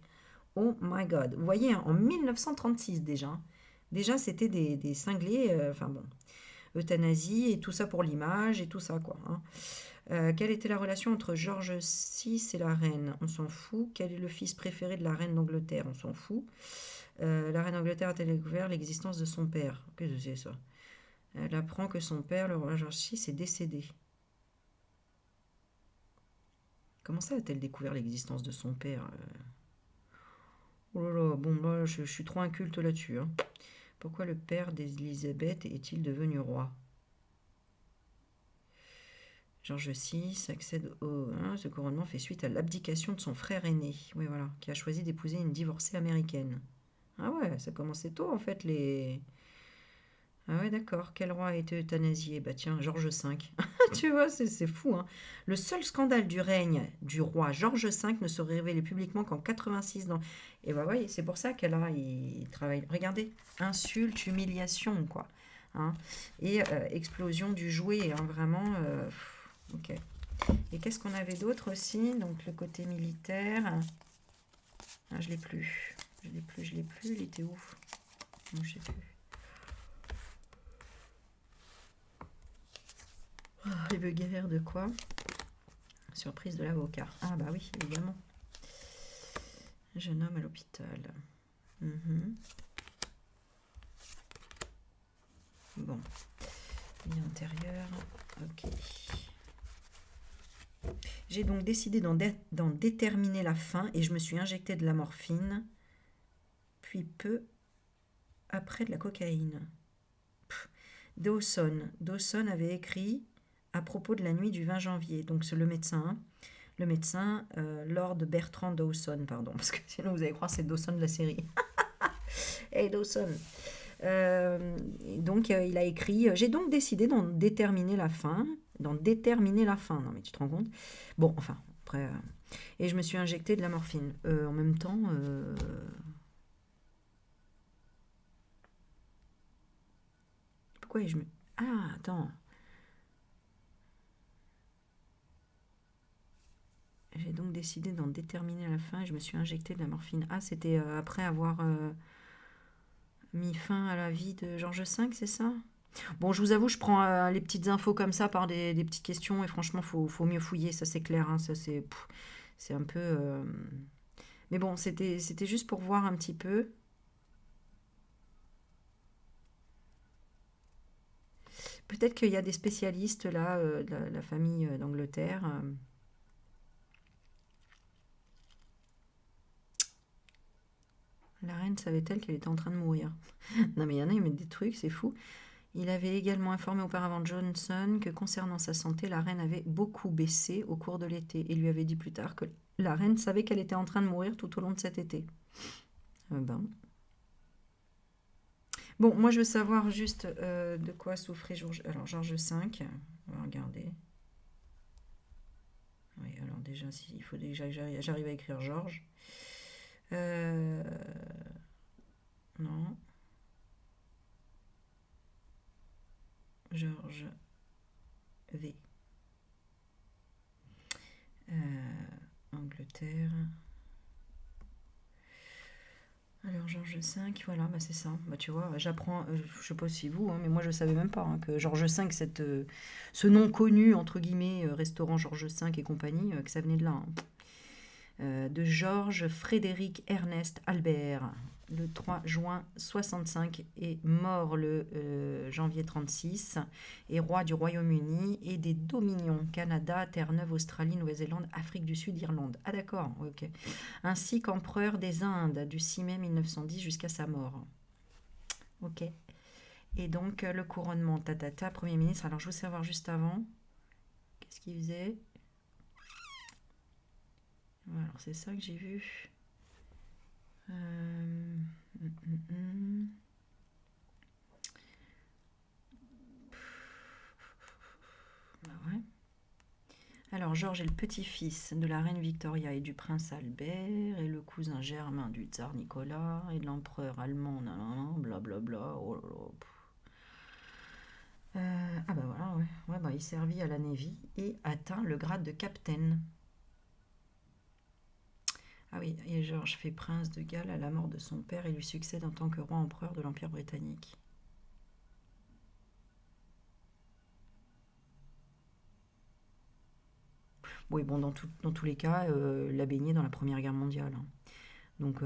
A: Oh my God. Vous voyez, hein, en 1936 déjà. Déjà, c'était des cinglés, enfin bon, euthanasie et tout ça pour l'image et tout ça, quoi. Hein. Quelle était la relation entre Georges VI et la reine? On s'en fout. Quel est le fils préféré de la reine d'Angleterre? On s'en fout. La reine d'Angleterre a-t-elle découvert l'existence de son père? Qu'est-ce que c'est ça? Elle apprend que son père, le roi Georges VI, est décédé. Comment ça a-t-elle découvert l'existence de son père? Oh là là, bon, moi je suis trop inculte là-dessus. Hein. Pourquoi le père d'Élisabeth est-il devenu roi? Georges VI accède au... Hein, ce couronnement fait suite à l'abdication de son frère aîné, oui, voilà, qui a choisi d'épouser une divorcée américaine. Ah ouais, ça commençait tôt en fait les... Ah ouais, d'accord. Quel roi a été euthanasié? Bah tiens, Georges V. Tu vois, c'est fou. Hein. Le seul scandale du règne du roi Georges V ne serait révélé publiquement qu'en 86. Dans... Et bah oui, c'est pour ça qu'elle a, il travaille. Regardez, insulte, humiliation, quoi. Hein. Et explosion du jouet, hein, vraiment. Ok. Et qu'est-ce qu'on avait d'autre aussi? Donc le côté militaire. Ah, je l'ai plus. Je l'ai plus, je l'ai plus. Il était où? Non, je sais plus. Il veut guérir de quoi? Surprise de l'avocat. Ah bah oui, évidemment. Jeune homme à l'hôpital. Bon. Vie antérieure. Ok. J'ai donc décidé d'en déterminer la fin et je me suis injecté de la morphine, puis peu après de la cocaïne. Dawson avait écrit à propos de la nuit du 20 janvier. Donc c'est le médecin, Lord Bertrand Dawson, pardon, parce que sinon vous allez croire c'est Dawson de la série. Hey Dawson. Donc il a écrit, j'ai donc décidé d'en déterminer la fin. Non mais tu te rends compte? Bon, enfin, après... et je me suis injecté de la morphine. En même temps... Pourquoi je me... Ah, attends. J'ai donc décidé d'en déterminer la fin et je me suis injecté de la morphine. Ah, c'était après avoir mis fin à la vie de Georges V, c'est ça? Bon, je vous avoue, je prends les petites infos comme ça par des petites questions et franchement, faut mieux fouiller, ça c'est clair. Hein, ça c'est un peu... Mais bon, c'était juste pour voir un petit peu. Peut-être qu'il y a des spécialistes là, de la famille d'Angleterre. La reine savait-elle qu'elle était en train de mourir? Non mais il y en a, ils mettent des trucs, c'est fou. Il avait également informé auparavant Johnson que concernant sa santé, la reine avait beaucoup baissé au cours de l'été et lui avait dit plus tard que la reine savait qu'elle était en train de mourir tout au long de cet été. Ben. Bon, moi je veux savoir juste de quoi souffrait Georges V. On va regarder. Oui, alors déjà, il faut déjà que j'arrive à écrire Georges. Non. Georges V. Angleterre. Alors Georges V, voilà, bah c'est ça. Bah tu vois, j'apprends, je sais pas si vous, hein, mais moi je savais même pas hein, que Georges V, ce nom connu entre guillemets, restaurant Georges V et compagnie, que ça venait de là. Hein. De Georges Frédéric Ernest Albert, le 3 juin 65, est mort le janvier 36, et roi du Royaume-Uni et des Dominions, Canada, Terre-Neuve, Australie, Nouvelle-Zélande, Afrique du Sud, Irlande. Ah d'accord, ok. Ainsi qu'empereur des Indes du 6 mai 1910 jusqu'à sa mort. Ok. Et donc le couronnement, tatata, Premier ministre. Alors je veux savoir juste avant, qu'est-ce qu'il faisait? Alors c'est ça que j'ai vu. Euh, Bah ouais. Alors Georges est le petit-fils de la reine Victoria et du prince Albert et le cousin germain du tsar Nicolas et de l'empereur allemand, blablabla. Oh là là. Ah bah voilà, ouais. Ouais, bah, il servit à la Navy et atteint le grade de capitaine. Ah oui, et Georges fait prince de Galles à la mort de son père et lui succède en tant que roi empereur de l'Empire britannique. Oui, bon, dans tous les cas, il a baigné dans la Première Guerre mondiale. Hein. Donc,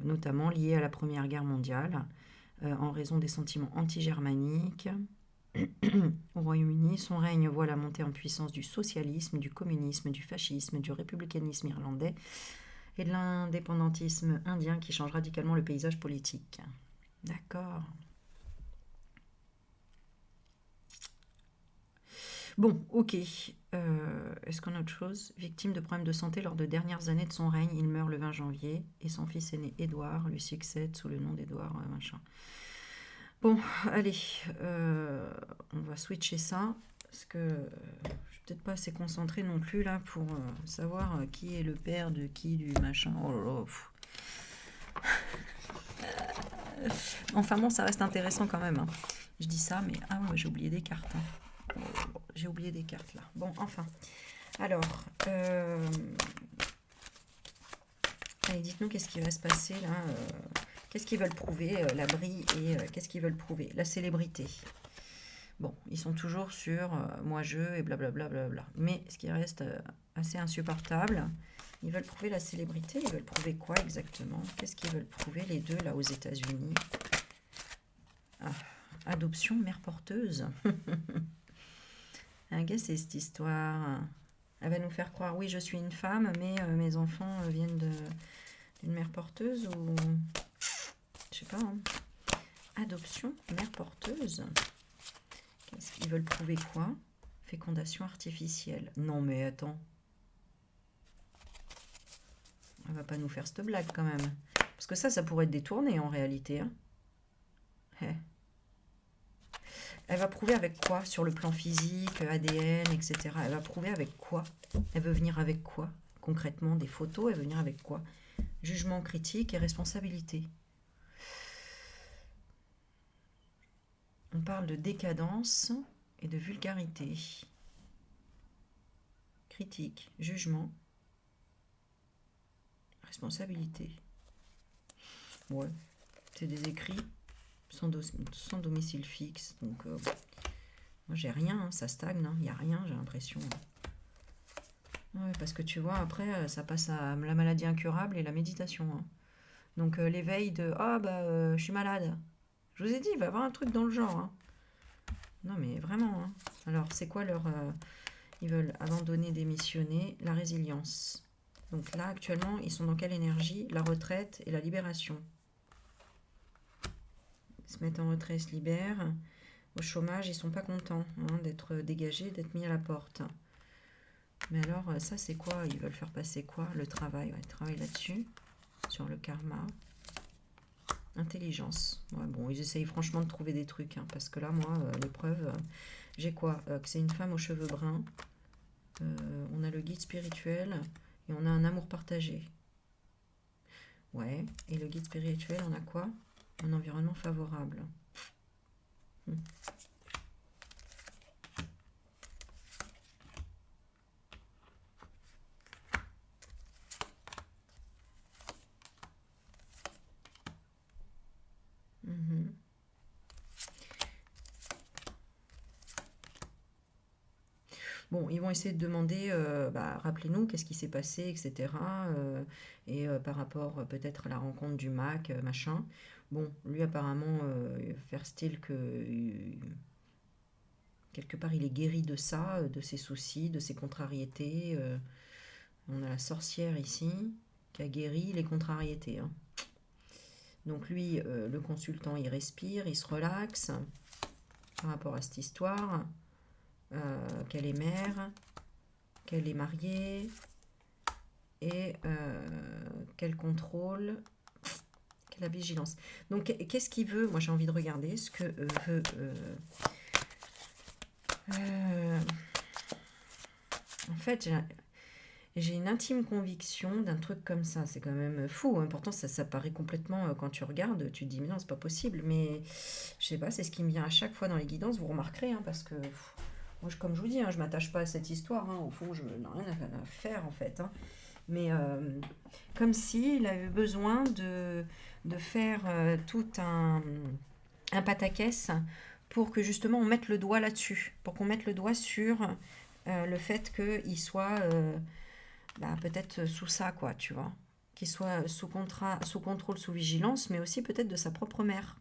A: notamment lié à la Première Guerre mondiale, en raison des sentiments anti-germaniques. Au Royaume-Uni, son règne voit la montée en puissance du socialisme, du communisme, du fascisme, du républicanisme irlandais et de l'indépendantisme indien qui change radicalement le paysage politique. D'accord. Bon, ok. Est-ce qu'on a autre chose? Victime de problèmes de santé lors de dernières années de son règne, il meurt le 20 janvier et son fils aîné Édouard lui succède sous le nom d'Édouard machin. Bon, allez, on va switcher ça parce que je suis peut-être pas assez concentrée non plus là pour savoir qui est le père de qui du machin. Oh là là. Enfin bon, ça reste intéressant quand même. Hein. Je dis ça, mais ah ouais, j'ai oublié des cartes. Hein. Oh, j'ai oublié des cartes là. Bon, enfin. Alors, allez, dites-nous qu'est-ce qui va se passer là. Qu'est-ce qu'ils veulent prouver, la Brie, et qu'est-ce qu'ils veulent prouver? La célébrité. Bon, ils sont toujours sur moi-je et blablabla. Bla, bla, bla. Mais ce qui reste assez insupportable, ils veulent prouver la célébrité. Ils veulent prouver quoi exactement? Qu'est-ce qu'ils veulent prouver les deux là aux États-Unis? Adoption mère porteuse. Qu'est-ce que c'est cette histoire? Elle va nous faire croire, oui, je suis une femme, mais mes enfants viennent d'une mère porteuse ou... Je sais pas. Hein. Adoption mère porteuse. Qu'est-ce qu'ils veulent prouver quoi? Fécondation artificielle. Non mais attends. Elle va pas nous faire cette blague quand même. Parce que ça pourrait être détourné en réalité. Hein. Elle va prouver avec quoi? Sur le plan physique, ADN, etc. Elle va prouver avec quoi? Elle veut venir avec quoi? Concrètement, des photos, elle veut venir avec quoi? Jugement critique et responsabilité. On parle de décadence et de vulgarité. Critique, jugement, responsabilité. Ouais, c'est des écrits sans domicile fixe. Donc, moi, j'ai rien, hein, ça stagne, il n'y a rien, j'ai l'impression. Ouais, parce que tu vois, après, ça passe à la maladie incurable et la méditation. Hein. Donc, l'éveil de « Ah, bah, je suis malade ». Je vous ai dit, il va y avoir un truc dans le genre. Hein. Non, mais vraiment. Hein. Alors, c'est quoi leur... ils veulent abandonner, démissionner, la résilience. Donc là, actuellement, ils sont dans quelle énergie? La retraite et la libération. Ils se mettent en retrait, ils se libèrent. Au chômage, ils sont pas contents hein, d'être dégagés, d'être mis à la porte. Mais alors, ça, c'est quoi? Ils veulent faire passer quoi? Le travail. Ouais, ils travaillent là-dessus, sur le karma. Intelligence. Ouais, bon, ils essayent franchement de trouver des trucs. Hein, parce que là, moi, l'épreuve, j'ai quoi? Que c'est une femme aux cheveux bruns. On a le guide spirituel et on a un amour partagé. Ouais, et le guide spirituel, on a quoi? Un environnement favorable. Bon, ils vont essayer de demander, rappelez-nous, qu'est-ce qui s'est passé, etc. Par rapport peut-être à la rencontre du Mac, machin. Bon, lui apparemment, faire style que quelque part il est guéri de ça, de ses soucis, de ses contrariétés. On a la sorcière ici qui a guéri les contrariétés, hein. Donc lui, le consultant, il respire, il se relaxe par rapport à cette histoire, qu'elle est mère, qu'elle est mariée et qu'elle contrôle, qu'elle a vigilance. Donc qu'est-ce qu'il veut? Moi j'ai envie de regarder ce que veut... en fait, j'ai une intime conviction d'un truc comme ça. C'est quand même fou, hein. Pourtant, ça paraît complètement, quand tu regardes, tu te dis, mais non, c'est pas possible. Mais je sais pas, c'est ce qui me vient à chaque fois dans les guidances. Vous remarquerez, hein, parce que moi, comme je vous dis, hein, je m'attache pas à cette histoire, hein. Au fond, je n'ai rien à faire, en fait, hein. Mais comme s'il avait besoin de faire tout un pataquès pour que justement on mette le doigt là-dessus. Pour qu'on mette le doigt sur le fait qu'il soit... peut-être sous ça, quoi, tu vois. Qu'il soit sous contrat, sous contrôle, sous vigilance, mais aussi peut-être de sa propre mère.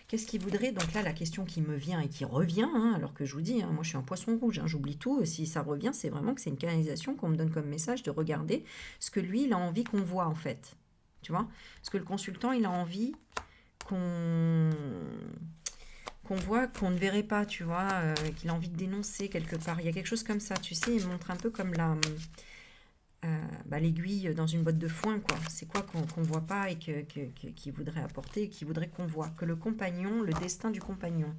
A: Qu'est-ce qu'il voudrait? Donc là, la question qui me vient et qui revient, hein, alors que je vous dis, hein, moi je suis un poisson rouge, hein, j'oublie tout. Si ça revient, c'est vraiment que c'est une canalisation qu'on me donne comme message de regarder ce que lui, il a envie qu'on voit, en fait. Tu vois? Parce que le consultant, il a envie qu'on voit qu'on ne verrait pas, tu vois, qu'il a envie de dénoncer quelque part. Il y a quelque chose comme ça, tu sais, il montre un peu comme l'aiguille dans une botte de foin, quoi. C'est quoi qu'on voit pas et qu'il voudrait apporter, qu'il voudrait qu'on voit. Que le compagnon, le destin du compagnon.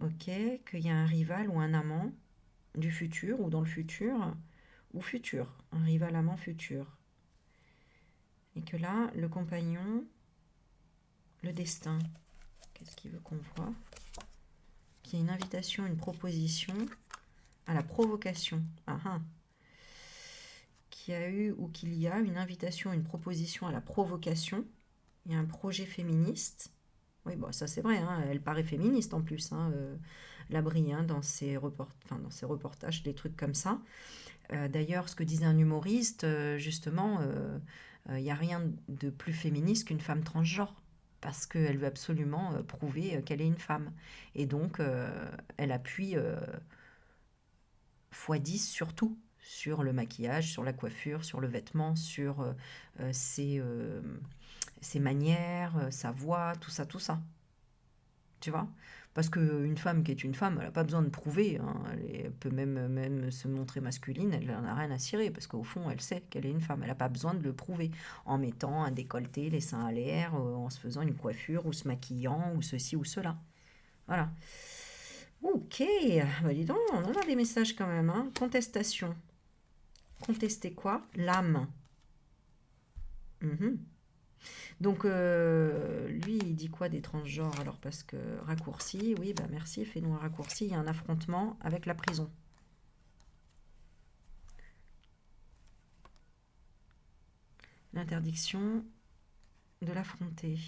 A: Ok, qu'il y a un rival ou un amant du futur ou dans le futur, ou futur, un rival amant futur. Et que là, le compagnon, le destin, qu'est-ce qu'il veut qu'on voit? Qu'il y a une invitation, une proposition à la provocation. Qu'il y a eu ou qu'il y a une invitation, une proposition à la provocation. Il y a un projet féministe. Oui, bon, ça c'est vrai, hein, elle paraît féministe en plus, hein, Labrie, hein, dans ses reportages, des trucs comme ça. D'ailleurs, ce que disait un humoriste, justement, il n'y a rien de plus féministe qu'une femme transgenre. Parce qu'elle veut absolument prouver qu'elle est une femme. Et donc, elle appuie x10 sur tout. Sur le maquillage, sur la coiffure, sur le vêtement, sur ses manières, sa voix, tout ça, tout ça. Tu vois? Parce qu'une femme qui est une femme, elle n'a pas besoin de prouver, hein. Elle peut même se montrer masculine, elle n'en a rien à cirer, parce qu'au fond, elle sait qu'elle est une femme. Elle n'a pas besoin de le prouver en mettant un décolleté, les seins à l'air, en se faisant une coiffure, ou se maquillant, ou ceci ou cela. Voilà. Ok, dis donc, on en a des messages quand même, hein. Contestation. Contester quoi? L'âme. Donc, lui, il dit quoi des transgenres? Alors, parce que raccourci, oui, merci, fais-nous un raccourci. Il y a un affrontement avec la prison. L'interdiction de l'affronter.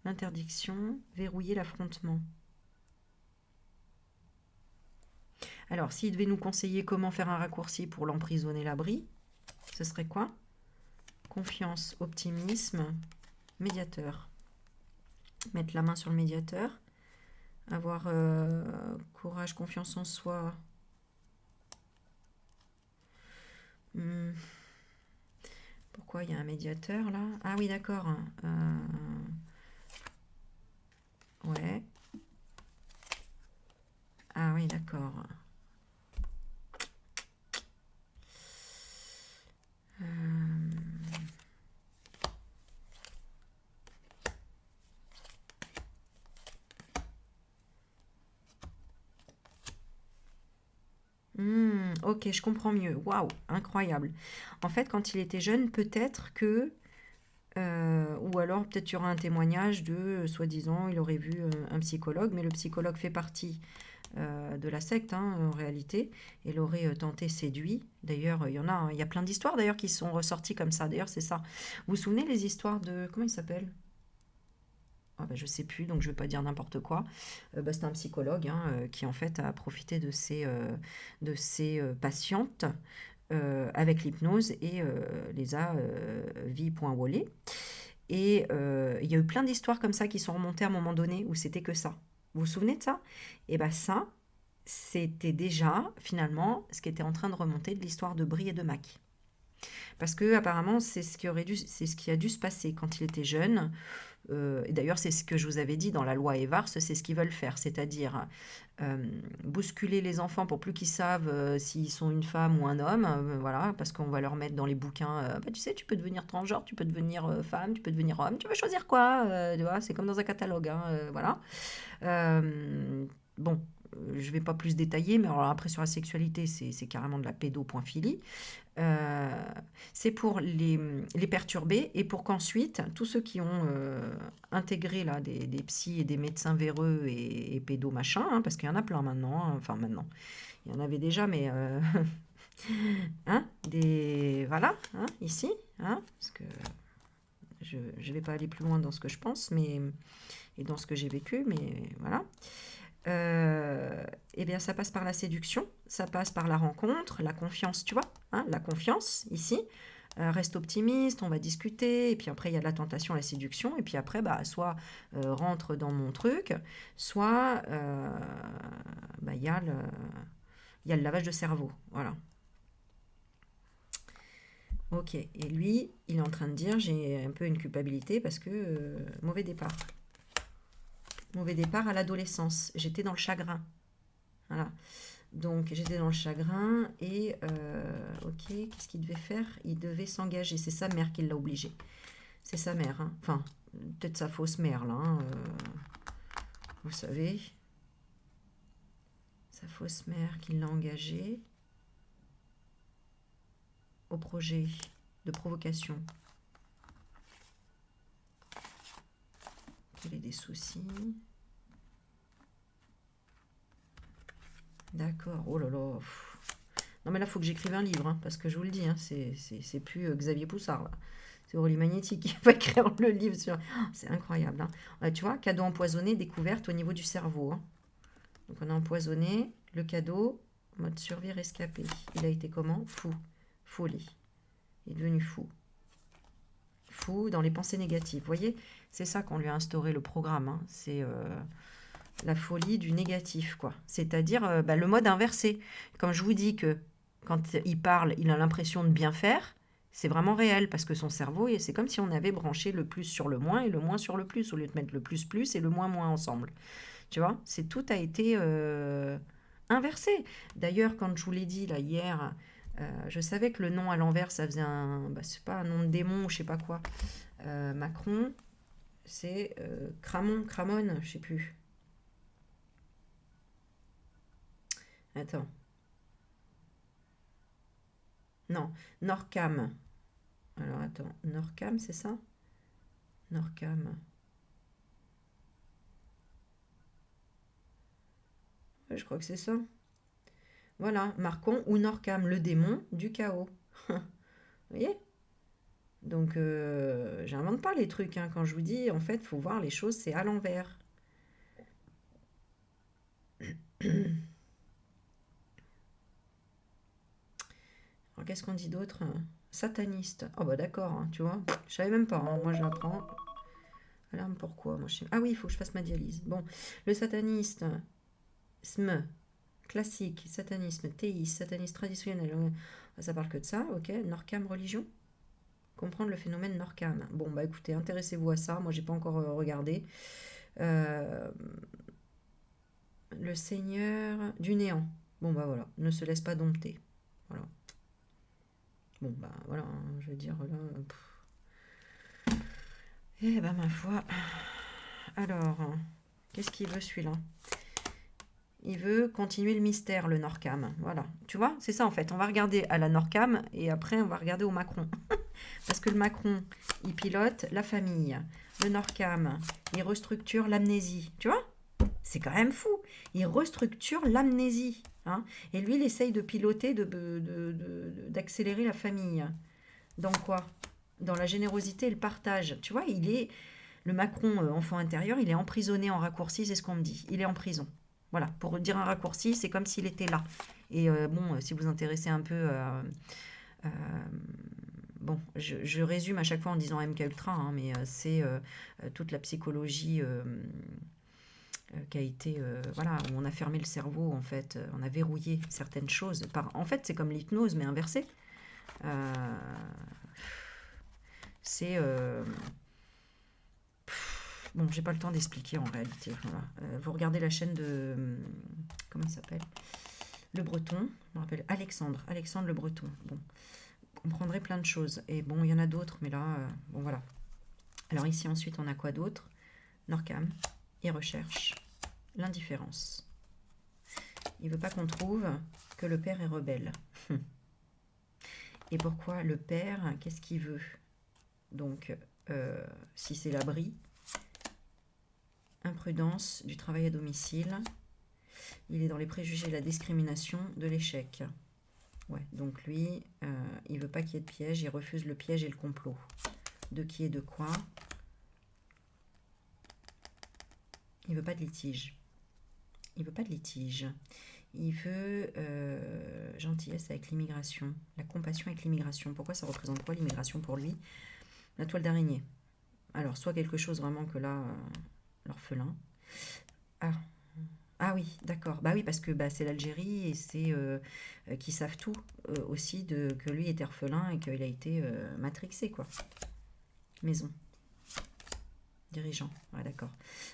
A: L'interdiction, verrouiller l'affrontement. Alors, s'il devait nous conseiller comment faire un raccourci pour l'emprisonner l'abri, ce serait quoi? Confiance, optimisme, médiateur. Mettre la main sur le médiateur. Avoir courage, confiance en soi. Pourquoi il y a un médiateur là? Ah oui, d'accord. Ouais. Ah oui, d'accord. Ok, je comprends mieux. Waouh, incroyable. En fait, quand il était jeune, peut-être que... ou alors peut-être il y aura un témoignage de, soi-disant, il aurait vu un psychologue, mais le psychologue fait partie de la secte, hein, en réalité, et l'aurait tenté séduit. D'ailleurs, il y en a, hein, il y a plein d'histoires d'ailleurs qui sont ressorties comme ça. D'ailleurs, c'est ça. Vous vous souvenez les histoires de... Comment il s'appelle? Ah bah, je sais plus, donc je vais pas dire n'importe quoi. Bah, c'est un psychologue, hein, qui en fait a profité de ses patientes avec l'hypnose et les a vie point volé. Et il y a eu plein d'histoires comme ça qui sont remontées à un moment donné où c'était que ça. Vous vous souvenez de ça? Et bien ça, c'était déjà finalement ce qui était en train de remonter de l'histoire de Brie et de Mac. Parce que apparemment c'est ce qui a dû se passer quand il était jeune. Et d'ailleurs, c'est ce que je vous avais dit dans la loi Evars, c'est ce qu'ils veulent faire, c'est-à-dire bousculer les enfants pour plus qu'ils savent s'ils sont une femme ou un homme, voilà, parce qu'on va leur mettre dans les bouquins, bah, tu sais, tu peux devenir transgenre, tu peux devenir femme, tu peux devenir homme, tu veux choisir quoi, tu vois, c'est comme dans un catalogue, hein, voilà. Bon, je vais pas plus détailler, mais alors après sur la sexualité, c'est carrément de la pédophilie. Euh, c'est pour les perturber et pour qu'ensuite, tous ceux qui ont intégré là, des psys et des médecins véreux et pédos machin, hein, parce qu'il y en a plein maintenant, hein, enfin maintenant, il y en avait déjà, mais hein, des voilà, hein, ici, hein, parce que je ne vais pas aller plus loin dans ce que je pense, mais et dans ce que j'ai vécu, mais voilà. Eh bien, ça passe par la séduction, ça passe par la rencontre, la confiance, tu vois, hein, la confiance ici. Reste optimiste, on va discuter, et puis après il y a la tentation, la séduction, et puis après, bah, soit rentre dans mon truc, soit bah, il y a le lavage de cerveau, voilà. Ok, et lui, il est en train de dire, j'ai un peu une culpabilité parce que mauvais départ. Mauvais départ à l'adolescence, j'étais dans le chagrin, voilà. Donc j'étais dans le chagrin et ok, qu'est-ce qu'il devait faire? Il devait s'engager. C'est sa mère qui l'a obligé. C'est sa mère, hein. Enfin, peut-être sa fausse mère là, hein, vous savez. Sa fausse mère qui l'a engagé au projet de provocation. Qu'il ait des soucis. D'accord. Oh là là. Non mais là, il faut que j'écrive un livre, hein, parce que je vous le dis, hein, c'est plus Xavier Poussard, là. C'est Aurélie Magnéti qui va écrire le livre sur... Oh, c'est incroyable, hein. Tu vois, cadeau empoisonné, découverte au niveau du cerveau, hein. Donc on a empoisonné le cadeau, mode survie rescapé. Il a été comment? Fou. Folie. Il est devenu fou. Fou dans les pensées négatives. Vous voyez, c'est ça qu'on lui a instauré le programme, hein. C'est la folie du négatif, quoi. C'est-à-dire bah, le mode inversé. Comme je vous dis que quand il parle, il a l'impression de bien faire. C'est vraiment réel parce que son cerveau, c'est comme si on avait branché le plus sur le moins et le moins sur le plus, au lieu de mettre le plus plus et le moins moins ensemble. Tu vois, c'est tout a été inversé. D'ailleurs, quand je vous l'ai dit là hier, je savais que le nom à l'envers, ça faisait un, bah, c'est pas un nom de démon ou je sais pas quoi. Macron, c'est Cramon, je sais plus. Attends, non, Norcam. Alors attends, Norcam, c'est ça? Norcam. Ouais, je crois que c'est ça. Voilà, Marcon ou Norcam, le démon du chaos. Vous voyez? Donc, j'invente pas les trucs, hein. Quand je vous dis, en fait, faut voir les choses, c'est à l'envers. Alors, qu'est-ce qu'on dit d'autre? Sataniste. Oh, bah d'accord, hein, tu vois. Je savais même pas, hein. Moi, j'apprends. Alarme, pourquoi? Moi, je sais... Ah oui, il faut que je fasse ma dialyse. Bon, le sataniste, SM, classique, satanisme, théiste, sataniste traditionnel. Ouais. Ça parle que de ça, ok. Norcam, religion. Comprendre le phénomène Norcam. Bon, bah écoutez, intéressez-vous à ça. Moi, j'ai pas encore regardé. Euh, le seigneur du néant. Bon, bah voilà, ne se laisse pas dompter. Voilà. Bon, bah voilà, hein, je veux dire, là. Eh ben, ma foi. Alors, qu'est-ce qu'il veut celui-là? Il veut continuer le mystère, le Norcam. Voilà. Tu vois, c'est ça en fait. On va regarder à la Norcam et après on va regarder au Macron. Parce que le Macron, il pilote la famille. Le Norcam, il restructure l'amnésie. Tu vois? C'est quand même fou. Il restructure l'amnésie. Hein. Et lui, il essaye de piloter, d'accélérer la famille. Dans quoi? Dans la générosité et le partage. Tu vois, il est... Le Macron, enfant intérieur, il est emprisonné en raccourci, c'est ce qu'on me dit. Il est en prison. Voilà, pour dire un raccourci, c'est comme s'il était là. Et bon, si vous intéressez un peu... euh, bon, je résume à chaque fois en disant MK Ultra, hein, mais c'est toute la psychologie qui a été... voilà, où on a fermé le cerveau, en fait. On a verrouillé certaines choses. En fait, c'est comme l'hypnose, mais inversée. Euh, c'est... bon, j'ai pas le temps d'expliquer en réalité. Voilà. Vous regardez la chaîne de... comment il s'appelle? Le Breton. Je me rappelle Alexandre. Alexandre Le Breton. Bon, vous comprendrez plein de choses. Et bon, il y en a d'autres, mais là... bon, voilà. Alors ici, ensuite, on a quoi d'autre? Norcam. Il recherche l'indifférence. Il veut pas qu'on trouve que le père est rebelle. Et pourquoi le père, qu'est-ce qu'il veut? Donc, si c'est l'abri, imprudence du travail à domicile, il est dans les préjugés, la discrimination, de l'échec. Ouais, donc lui, il veut pas qu'il y ait de piège, il refuse le piège et le complot. De qui et de quoi? Il veut pas de litige. Il veut pas de litige. Il veut gentillesse avec l'immigration, la compassion avec l'immigration. Pourquoi ça représente quoi l'immigration pour lui? La toile d'araignée. Alors, soit quelque chose vraiment que là, l'orphelin. Ah, ah oui, d'accord. Bah oui, parce que bah, c'est l'Algérie et c'est qui savent tout aussi de que lui est orphelin et qu'il a été matrixé, quoi. Maison, dirigeant. Ouais, d'accord.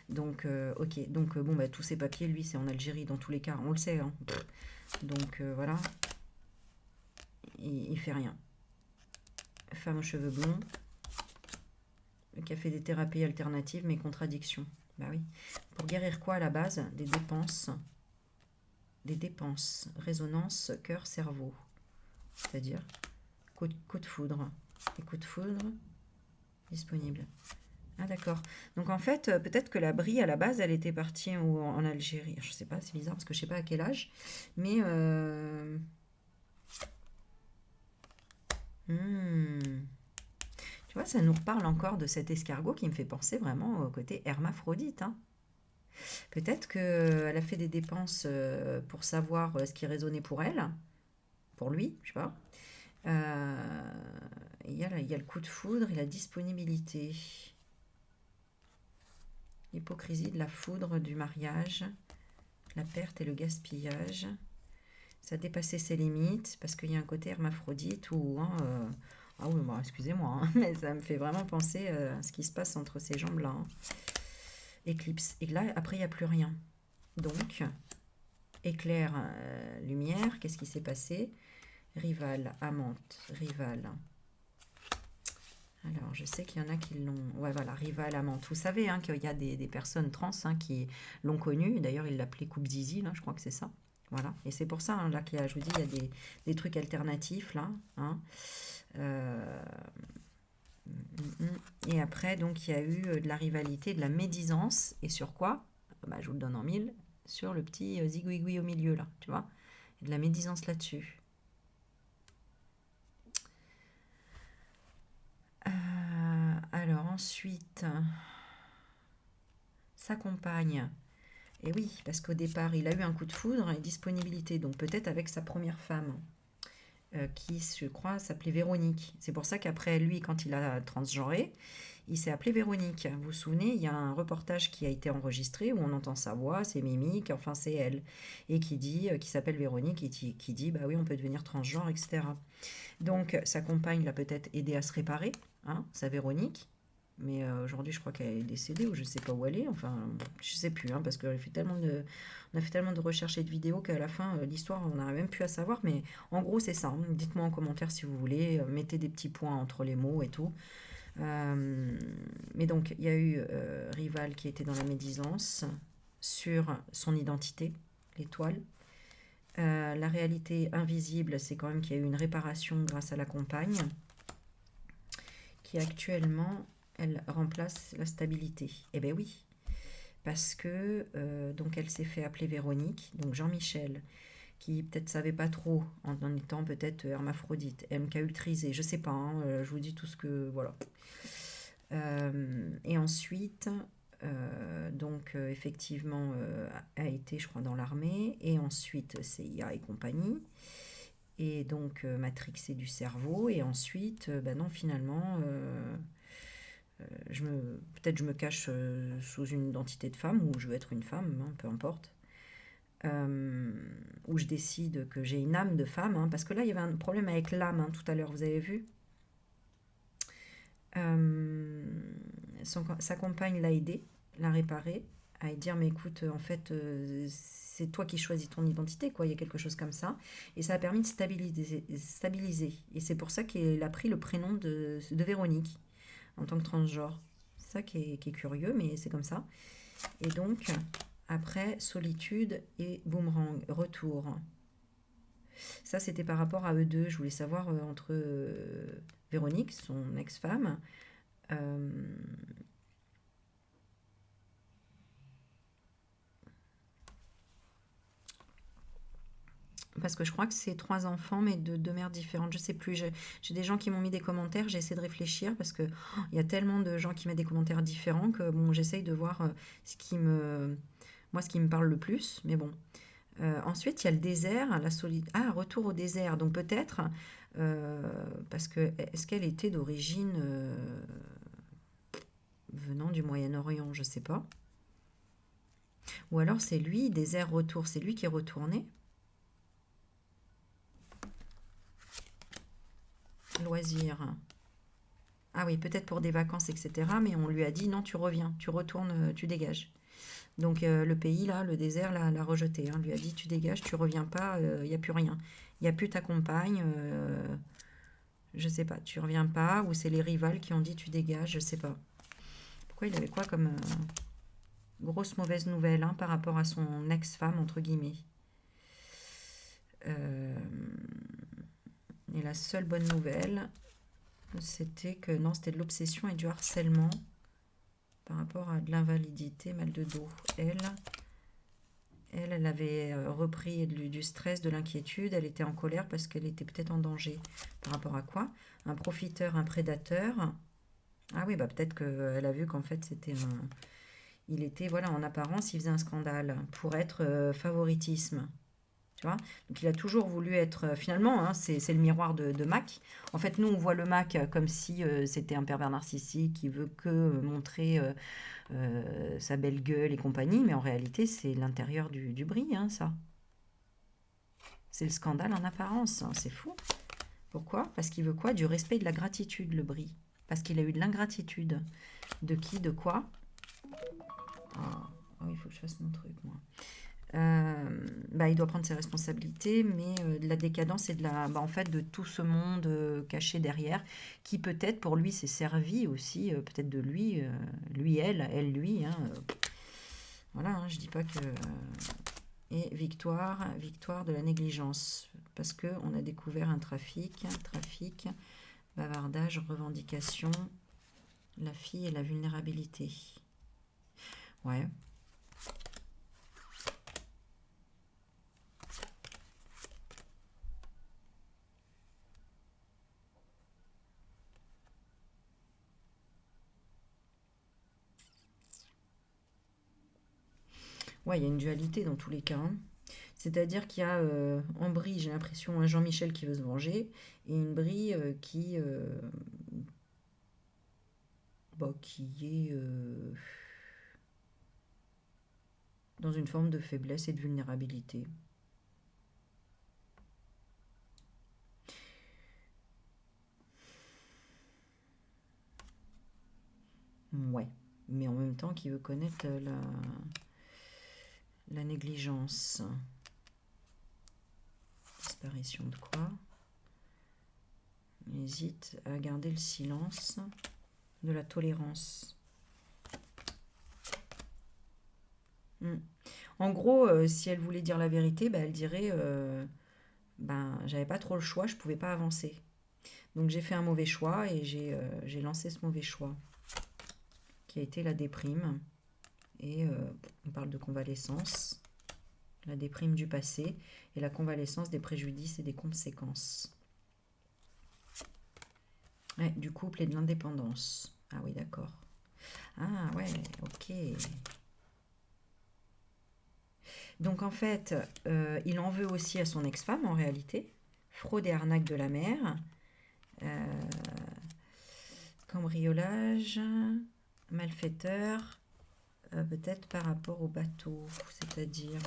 A: Donc, ok. Donc, bon, bah, tous ces papiers, lui, c'est en Algérie, dans tous les cas. On le sait, hein. Donc, voilà. Il fait rien. Femme aux cheveux blonds. Qui a fait des thérapies alternatives, mais contradictions. Bah oui. Pour guérir quoi à la base? Des dépenses. Des dépenses. Résonance, cœur, cerveau. C'est-à-dire coup de foudre. Les coups de foudre disponibles. Ah d'accord. Donc en fait, peut-être que la brie à la base, elle était partie en Algérie. Je sais pas, c'est bizarre parce que je sais pas à quel âge. Mais tu vois, ça nous reparle encore de cet escargot qui me fait penser vraiment au côté hermaphrodite. Hein. Peut-être qu'elle a fait des dépenses pour savoir ce qui résonnait pour elle, pour lui, je sais pas. Il y a le coup de foudre et la disponibilité. L'hypocrisie de la foudre du mariage, la perte et le gaspillage. Ça a dépassé ses limites parce qu'il y a un côté hermaphrodite ou... Hein, ah oui, bon, excusez-moi, hein, mais ça me fait vraiment penser à ce qui se passe entre ces jambes-là. Hein. Éclipse. Et là, après, il n'y a plus rien. Donc, éclair, lumière, qu'est-ce qui s'est passé? Rival, amante, rival. Alors, je sais qu'il y en a qui l'ont... Ouais, voilà, rival, amante. Vous savez hein, qu'il y a des personnes trans hein, qui l'ont connu. D'ailleurs, il l'appelait Coupe Zizi, là, je crois que c'est ça. Voilà. Et c'est pour ça, hein, là, je vous dis, il y a des trucs alternatifs, là. Hein. Et après, donc, il y a eu de la rivalité, de la médisance. Et sur quoi? Bah, je vous le donne en mille. Sur le petit zigouigoui au milieu, là, tu vois. Et de la médisance là-dessus. Alors ensuite, sa compagne. Et oui, parce qu'au départ, il a eu un coup de foudre et disponibilité. Donc peut-être avec sa première femme, qui, je crois, s'appelait Véronique. C'est pour ça qu'après, lui, quand il a transgenré, il s'est appelé Véronique. Vous vous souvenez, il y a un reportage qui a été enregistré où on entend sa voix, ses mimiques, enfin c'est elle. Et qui s'appelle Véronique et qui dit, bah oui, on peut devenir transgenre, etc. Donc sa compagne l'a peut-être aidé à se réparer, hein, sa Véronique. Mais aujourd'hui, je crois qu'elle est décédée ou je ne sais pas où elle est. Enfin, je ne sais plus, hein, parce qu'on a fait tellement de recherches et de vidéos qu'à la fin, l'histoire, on n'arrive même plus à savoir. Mais en gros, c'est ça. Hein. Dites-moi en commentaire si vous voulez. Mettez des petits points entre les mots et tout. Mais donc, il y a eu Rival qui était dans la médisance sur son identité, l'étoile. La réalité invisible, c'est quand même qu'il y a eu une réparation grâce à la compagne, qui actuellement, elle remplace la stabilité. Eh bien oui, parce que donc elle s'est fait appeler Véronique, donc Jean-Michel, qui peut-être savait pas trop, en étant peut-être hermaphrodite, MK ultrisé, je sais pas, hein, je vous dis tout ce que... Voilà. Et ensuite, donc effectivement, a été, je crois, dans l'armée, et ensuite CIA et compagnie, et donc matrixé du cerveau, et ensuite, ben non, finalement, peut-être je me cache sous une identité de femme, ou je veux être une femme, hein, peu importe. Où je décide que j'ai une âme de femme, hein, parce que là il y avait un problème avec l'âme, hein, tout à l'heure, vous avez vu. Sa compagne l'a aidé, l'a réparé, à dire mais écoute, en fait, c'est toi qui choisis ton identité, quoi, il y a quelque chose comme ça. Et ça a permis de stabiliser. Et c'est pour ça qu'il a pris le prénom de Véronique, en tant que transgenre. C'est ça qui est curieux, mais c'est comme ça. Et donc, après, solitude et boomerang, retour. Ça, c'était par rapport à eux deux. Je voulais savoir entre Véronique, son ex-femme, euh, parce que je crois que c'est 3 enfants, mais de 2 mères différentes. Je sais plus. J'ai des gens qui m'ont mis des commentaires. J'ai essayé de réfléchir parce que il y a tellement de gens qui mettent des commentaires différents que bon, j'essaye de voir moi, ce qui me parle le plus. Mais bon. Ensuite, il y a le désert, la solitude. Ah, retour au désert. Donc peut-être, parce que est-ce qu'elle était d'origine venant du Moyen-Orient, je sais pas. Ou alors c'est lui, désert, retour, c'est lui qui est retourné. Loisir. Ah oui, peut-être pour des vacances, etc. Mais on lui a dit non, tu reviens, tu retournes, tu dégages. Donc le pays, là, le désert, l'a rejeté. Hein, lui a dit tu dégages, tu reviens pas, il n'y a plus rien. Il n'y a plus ta compagne, je sais pas, tu reviens pas, ou c'est les rivales qui ont dit tu dégages, je sais pas. Pourquoi il avait quoi comme grosse mauvaise nouvelle, hein, par rapport à son ex-femme, entre guillemets. Euh, et la seule bonne nouvelle, c'était que non, c'était de l'obsession et du harcèlement par rapport à de l'invalidité, mal de dos. Elle avait repris du stress, de l'inquiétude, elle était en colère parce qu'elle était peut-être en danger. Par rapport à quoi? Un profiteur, un prédateur. Ah oui, bah peut-être qu'elle a vu qu'en fait c'était un... Il était, voilà, en apparence, il faisait un scandale pour être favoritisme. Tu vois. Donc il a toujours voulu être, finalement, hein, c'est le miroir de Mac. En fait, nous, on voit le Mac comme si c'était un pervers narcissique qui veut que montrer sa belle gueule et compagnie, mais en réalité, c'est l'intérieur du bris, hein, ça. C'est le scandale en apparence, hein, c'est fou. Pourquoi? Parce qu'il veut quoi? Du respect et de la gratitude, le bris. Parce qu'il a eu de l'ingratitude. De qui? De quoi? Oh, il faut que je fasse mon truc, moi. Bah, il doit prendre ses responsabilités, mais de la décadence et de la, bah, en fait, de tout ce monde caché derrière, qui peut-être pour lui s'est servi aussi, peut-être de lui, lui, elle, lui. Hein, voilà, hein, je dis pas que. Et victoire de la négligence, parce que on a découvert un trafic, bavardage, revendication, la fille et la vulnérabilité. Ouais. Ouais, il y a une dualité dans tous les cas, hein. C'est-à-dire qu'il y a en Brie, j'ai l'impression, un Jean-Michel qui veut se venger et une Brie qui est dans une forme de faiblesse et de vulnérabilité. Ouais, mais en même temps qui veut connaître la négligence. Disparition de quoi? Il hésite à garder le silence, de la tolérance. Mm. En gros, si elle voulait dire la vérité, bah, elle dirait ben, j'avais pas trop le choix, je pouvais pas avancer. Donc j'ai fait un mauvais choix et j'ai lancé ce mauvais choix, qui a été la déprime. Et on parle de convalescence, la déprime du passé et la convalescence des préjudices et des conséquences. Ouais, du couple et de l'indépendance. Ah oui, d'accord. Ah ouais, ok. Donc en fait, il en veut aussi à son ex-femme en réalité. Fraude et arnaque de la mère. Euh, cambriolage. Malfaiteur. Peut-être par rapport au bateau. C'est-à-dire,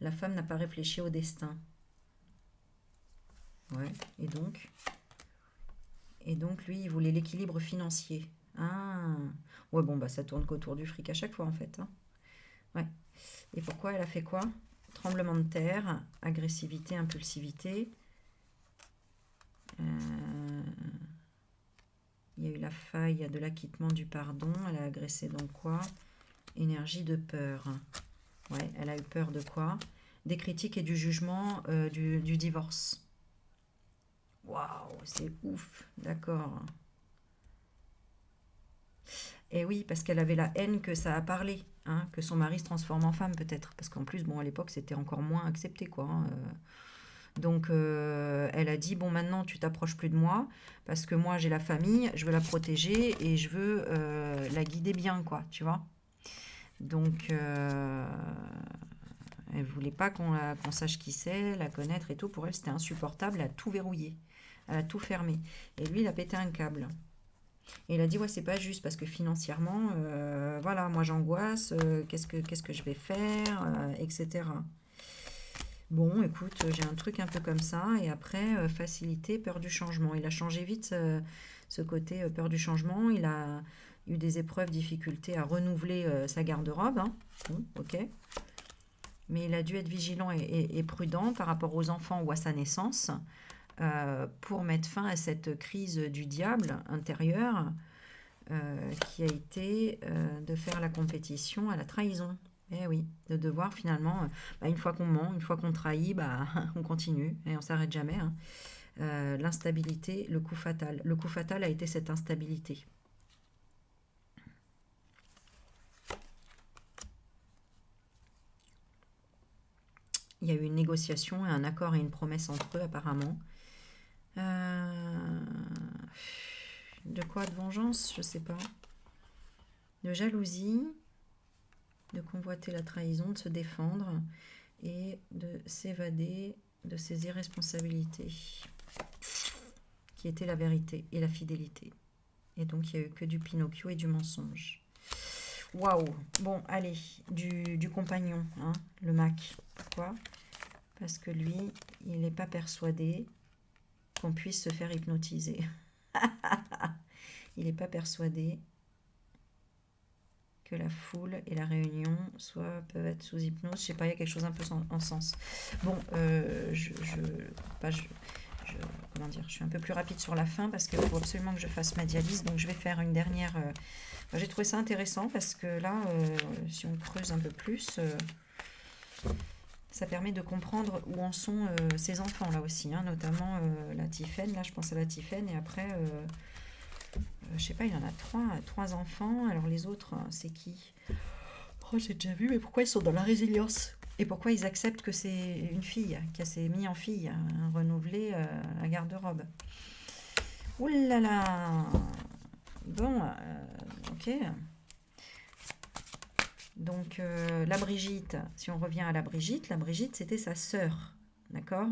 A: la femme n'a pas réfléchi au destin. Ouais, et donc lui, il voulait l'équilibre financier. Ah, ouais, bon, bah ça tourne qu'autour du fric à chaque fois en fait, hein. Ouais. Et pourquoi elle a fait quoi? Tremblement de terre, agressivité, impulsivité. Euh, il y a eu la faille de l'acquittement du pardon. Elle a agressé donc quoi? Énergie de peur. Ouais, elle a eu peur de quoi? Des critiques et du jugement du divorce. Waouh, c'est ouf, d'accord. Et oui, parce qu'elle avait la haine que ça a parlé, hein, que son mari se transforme en femme peut-être. Parce qu'en plus, bon, à l'époque, c'était encore moins accepté, quoi, hein. Donc, elle a dit, bon, maintenant, tu t'approches plus de moi, parce que moi, j'ai la famille, je veux la protéger et je veux la guider bien, quoi, tu vois. Donc, elle voulait pas qu'on sache qui c'est, la connaître et tout. Pour elle, c'était insupportable, elle a tout verrouillé, elle a tout fermé. Et lui, il a pété un câble. Et il a dit, ouais, c'est pas juste parce que financièrement, voilà, moi j'angoisse, qu'est-ce que je vais faire, etc. Bon, écoute, j'ai un truc un peu comme ça. Et après, facilité, peur du changement. Il a changé vite ce côté peur du changement. Il a eu des épreuves, difficultés à renouveler sa garde-robe, hein. Bon, ok. Mais il a dû être vigilant et prudent par rapport aux enfants ou à sa naissance pour mettre fin à cette crise du diable intérieur qui a été de faire la compétition à la trahison. Eh oui, de devoir finalement, bah, une fois qu'on ment, une fois qu'on trahit, bah, on continue et on s'arrête jamais, hein. L'instabilité, le coup fatal. Le coup fatal a été cette instabilité. Il y a eu une négociation, un accord et une promesse entre eux apparemment. Euh, De quoi? De vengeance? Je sais pas. De jalousie, de convoiter la trahison, de se défendre et de s'évader de ses irresponsabilités, qui étaient la vérité et la fidélité. Et donc, il n'y a eu que du Pinocchio et du mensonge. Waouh! Bon, allez, du compagnon, hein, le Mac. Pourquoi? Parce que lui, il n'est pas persuadé qu'on puisse se faire hypnotiser. Il n'est pas persuadé que la foule et la réunion peuvent être sous hypnose. Je sais pas, il y a quelque chose un peu en sens. Bon, comment dire, je suis un peu plus rapide sur la fin parce qu'il faut absolument que je fasse ma dialyse. Donc je vais faire une dernière. J'ai trouvé ça intéressant parce que là, si on creuse un peu plus, ça permet de comprendre où en sont ces enfants là aussi, hein, notamment la Tiffaine. Là, je pense à la Tiffaine et après. Je sais pas, il y en a trois enfants. Alors les autres, c'est qui? Oh, j'ai déjà vu, mais pourquoi ils sont dans la résilience? Et pourquoi ils acceptent que c'est une fille qui s'est mise en fille, hein, renouveler la garde-robe? Ouh là là. Bon, ok. Donc la Brigitte, si on revient à la Brigitte c'était sa sœur, d'accord?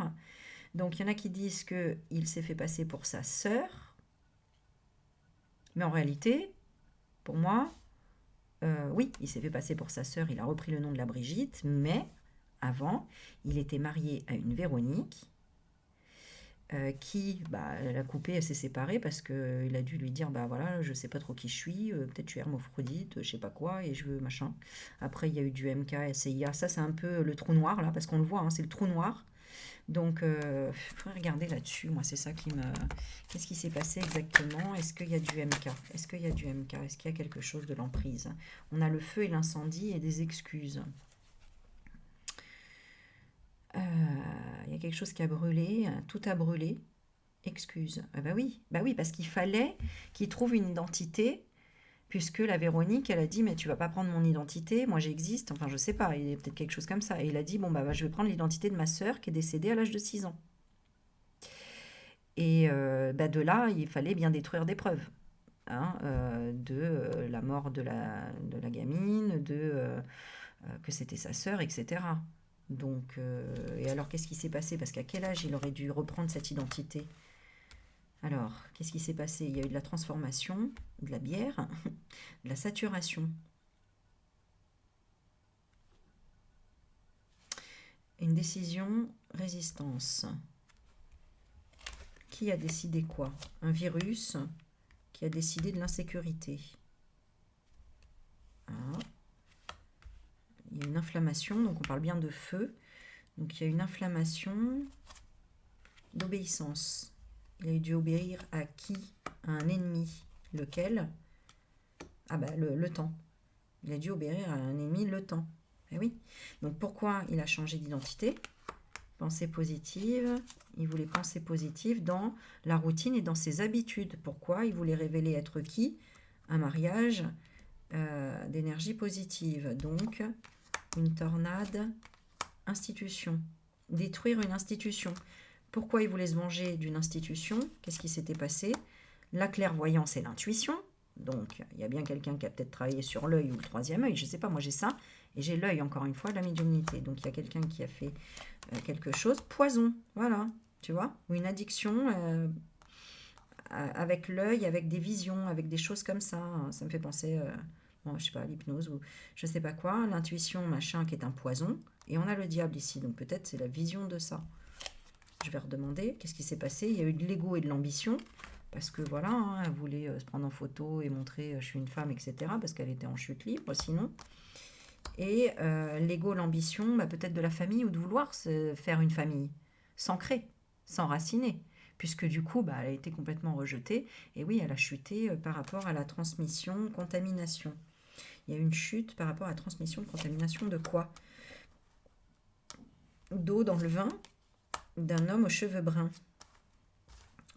A: Donc il y en a qui disent que il s'est fait passer pour sa sœur, mais en réalité, pour moi, oui, il s'est fait passer pour sa sœur, il a repris le nom de la Brigitte, mais avant, il était marié à une Véronique qui, bah, elle a coupé, elle s'est séparée parce qu'il a dû lui dire, bah voilà, je sais pas trop qui je suis, peut-être je suis hermaphrodite, je sais pas quoi, et je veux machin. Après, il y a eu du MK, SIA, ça c'est un peu le trou noir là, parce qu'on le voit, hein, c'est le trou noir. Donc, il faudrait regarder là-dessus, moi c'est ça qui me... Qu'est-ce qui s'est passé exactement? Est-ce qu'il y a du MK? Est-ce qu'il y a du MK? Est-ce qu'il y a quelque chose de l'emprise? On a le feu et l'incendie et des excuses. Il y a quelque chose qui a brûlé, tout a brûlé. Excuse. Ah bah oui, parce qu'il fallait qu'il trouve une identité, puisque la Véronique, elle a dit, mais tu vas pas prendre mon identité, moi j'existe, enfin je sais pas, il y a peut-être quelque chose comme ça. Et il a dit, bon bah je vais prendre l'identité de ma sœur qui est décédée à l'âge de 6 ans. Et bah, de là, il fallait bien détruire des preuves. Hein, de la mort de la gamine, que c'était sa sœur, etc. Donc, et alors qu'est-ce qui s'est passé? Parce qu'à quel âge il aurait dû reprendre cette identité? Alors, qu'est-ce qui s'est passé? Il y a eu de la transformation, de la bière, de la saturation. Une décision, résistance. Qui a décidé quoi? Un virus qui a décidé de l'insécurité. Ah. Il y a une inflammation, donc on parle bien de feu. Donc il y a une inflammation d'obéissance. Il a dû obéir à qui? À un ennemi. Lequel? Ah bah le temps. Il a dû obéir à un ennemi, le temps. Eh oui. Donc pourquoi il a changé d'identité? Pensée positive. Il voulait penser positive dans la routine et dans ses habitudes. Pourquoi? Il voulait révéler être qui? Un mariage d'énergie positive. Donc une tornade, institution. Détruire une institution. Pourquoi il voulait se venger d'une institution? Qu'est-ce qui s'était passé? La clairvoyance et l'intuition. Donc, il y a bien quelqu'un qui a peut-être travaillé sur l'œil ou le troisième œil, je ne sais pas, moi j'ai ça. Et j'ai l'œil, encore une fois, de la médiumnité. Donc, il y a quelqu'un qui a fait quelque chose. Poison, voilà, tu vois. Ou une addiction avec l'œil, avec des visions, avec des choses comme ça. Ça me fait penser, bon, je sais pas, à l'hypnose ou je sais pas quoi. L'intuition, machin, qui est un poison. Et on a le diable ici, donc peut-être c'est la vision de ça. Je vais redemander qu'est-ce qui s'est passé. Il y a eu de l'ego et de l'ambition, parce que voilà, hein, elle voulait se prendre en photo et montrer je suis une femme, etc., parce qu'elle était en chute libre sinon. Et l'ego, l'ambition, bah, peut-être de la famille ou de vouloir se faire une famille, s'ancrer, s'enraciner, puisque du coup, bah, elle a été complètement rejetée. Et oui, elle a chuté par rapport à la transmission, contamination. Il y a une chute par rapport à la transmission, contamination de quoi? D'eau dans le vin d'un homme aux cheveux bruns.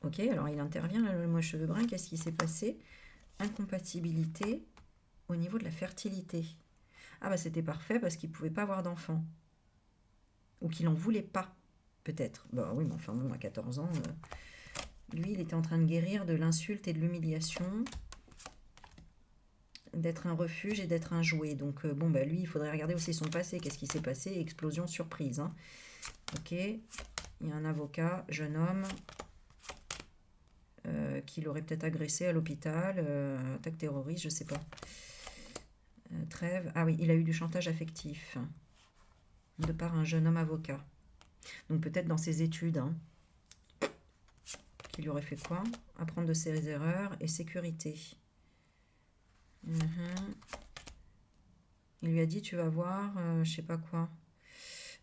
A: Ok, alors il intervient, l'homme aux cheveux bruns, qu'est-ce qui s'est passé? Incompatibilité au niveau de la fertilité. Ah bah c'était parfait parce qu'il ne pouvait pas avoir d'enfant. Ou qu'il n'en voulait pas, peut-être. Bah oui, mais enfin bon, à 14 ans, lui, il était en train de guérir de l'insulte et de l'humiliation, d'être un refuge et d'être un jouet. Donc bon, bah lui, il faudrait regarder aussi son passé. Qu'est-ce qui s'est passé? Explosion surprise. Hein. Ok, il y a un avocat, jeune homme, qui l'aurait peut-être agressé à l'hôpital, attaque terroriste, je sais pas. Trêve. Ah oui, il a eu du chantage affectif de par un jeune homme avocat. Donc peut-être dans ses études, hein, qu'il lui aurait fait quoi? Apprendre de ses erreurs et sécurité. Il lui a dit tu vas voir, je sais pas quoi.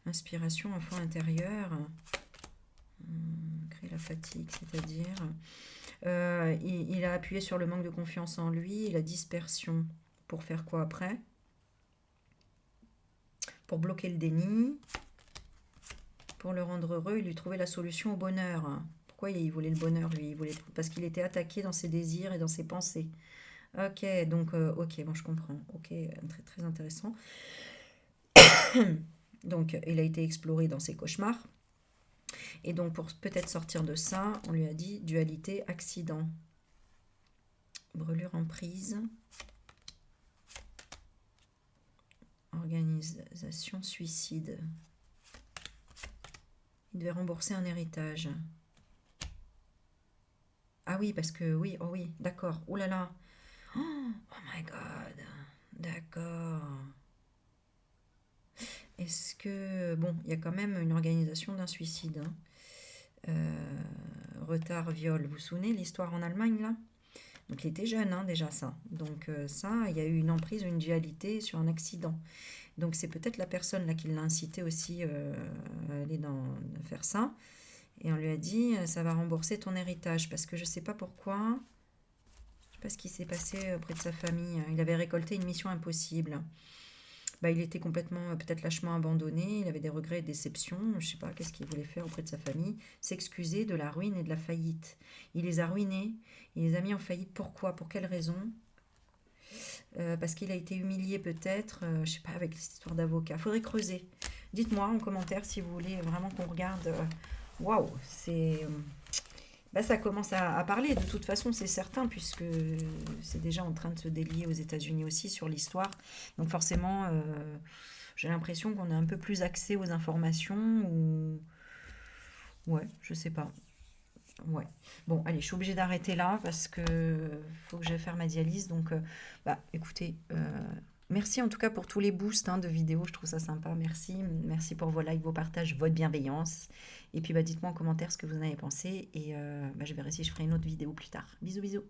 A: Inspiration, enfant intérieur. Créer la fatigue, c'est-à-dire... il a appuyé sur le manque de confiance en lui, la dispersion. Pour faire quoi après? Pour bloquer le déni, pour le rendre heureux, il lui trouvait la solution au bonheur. Pourquoi il voulait le bonheur, lui? Parce qu'il était attaqué dans ses désirs et dans ses pensées. Ok, donc, ok, bon, je comprends. Ok, très, très intéressant. Donc, il a été exploré dans ses cauchemars. Et donc, pour peut-être sortir de ça, on lui a dit dualité, accident. Brûlure en prise. Organisation, suicide. Il devait rembourser un héritage. Ah oui, parce que oui, oh oui, d'accord. Oh là là. Oh my god. D'accord. Est-ce que... Bon, il y a quand même une organisation d'un suicide. Hein. Retard, viol. Vous vous souvenez l'histoire en Allemagne, là? Donc il était jeune, hein, déjà, ça. Donc ça, il y a eu une emprise, une dualité sur un accident. Donc c'est peut-être la personne là qui l'a incité aussi à aller faire ça. Et on lui a dit, ça va rembourser ton héritage. Parce que je ne sais pas pourquoi. Je ne sais pas ce qui s'est passé auprès de sa famille. Il avait récolté une mission impossible. Bah, il était complètement, peut-être lâchement abandonné, il avait des regrets et déceptions, je sais pas, qu'est-ce qu'il voulait faire auprès de sa famille? S'excuser de la ruine et de la faillite. Il les a ruinés, il les a mis en faillite. Pourquoi? Pour quelle raison? Parce qu'il a été humilié peut-être, je sais pas, avec cette histoire d'avocat. Faudrait creuser. Dites-moi en commentaire si vous voulez vraiment qu'on regarde. Waouh, c'est... Bah, ça commence à parler de toute façon, c'est certain, puisque c'est déjà en train de se délier aux États-Unis aussi sur l'histoire. Donc forcément, j'ai l'impression qu'on est un peu plus axé aux informations ou... Ouais, je sais pas. Ouais. Bon, allez, je suis obligée d'arrêter là parce que faut que j'aille faire ma dialyse. Donc, bah, écoutez, merci en tout cas pour tous les boosts hein, de vidéos. Je trouve ça sympa. Merci. Merci pour vos likes, vos partages, votre bienveillance. Et puis, bah, dites-moi en commentaire ce que vous en avez pensé. Et bah, je verrai si je ferai une autre vidéo plus tard. Bisous, bisous.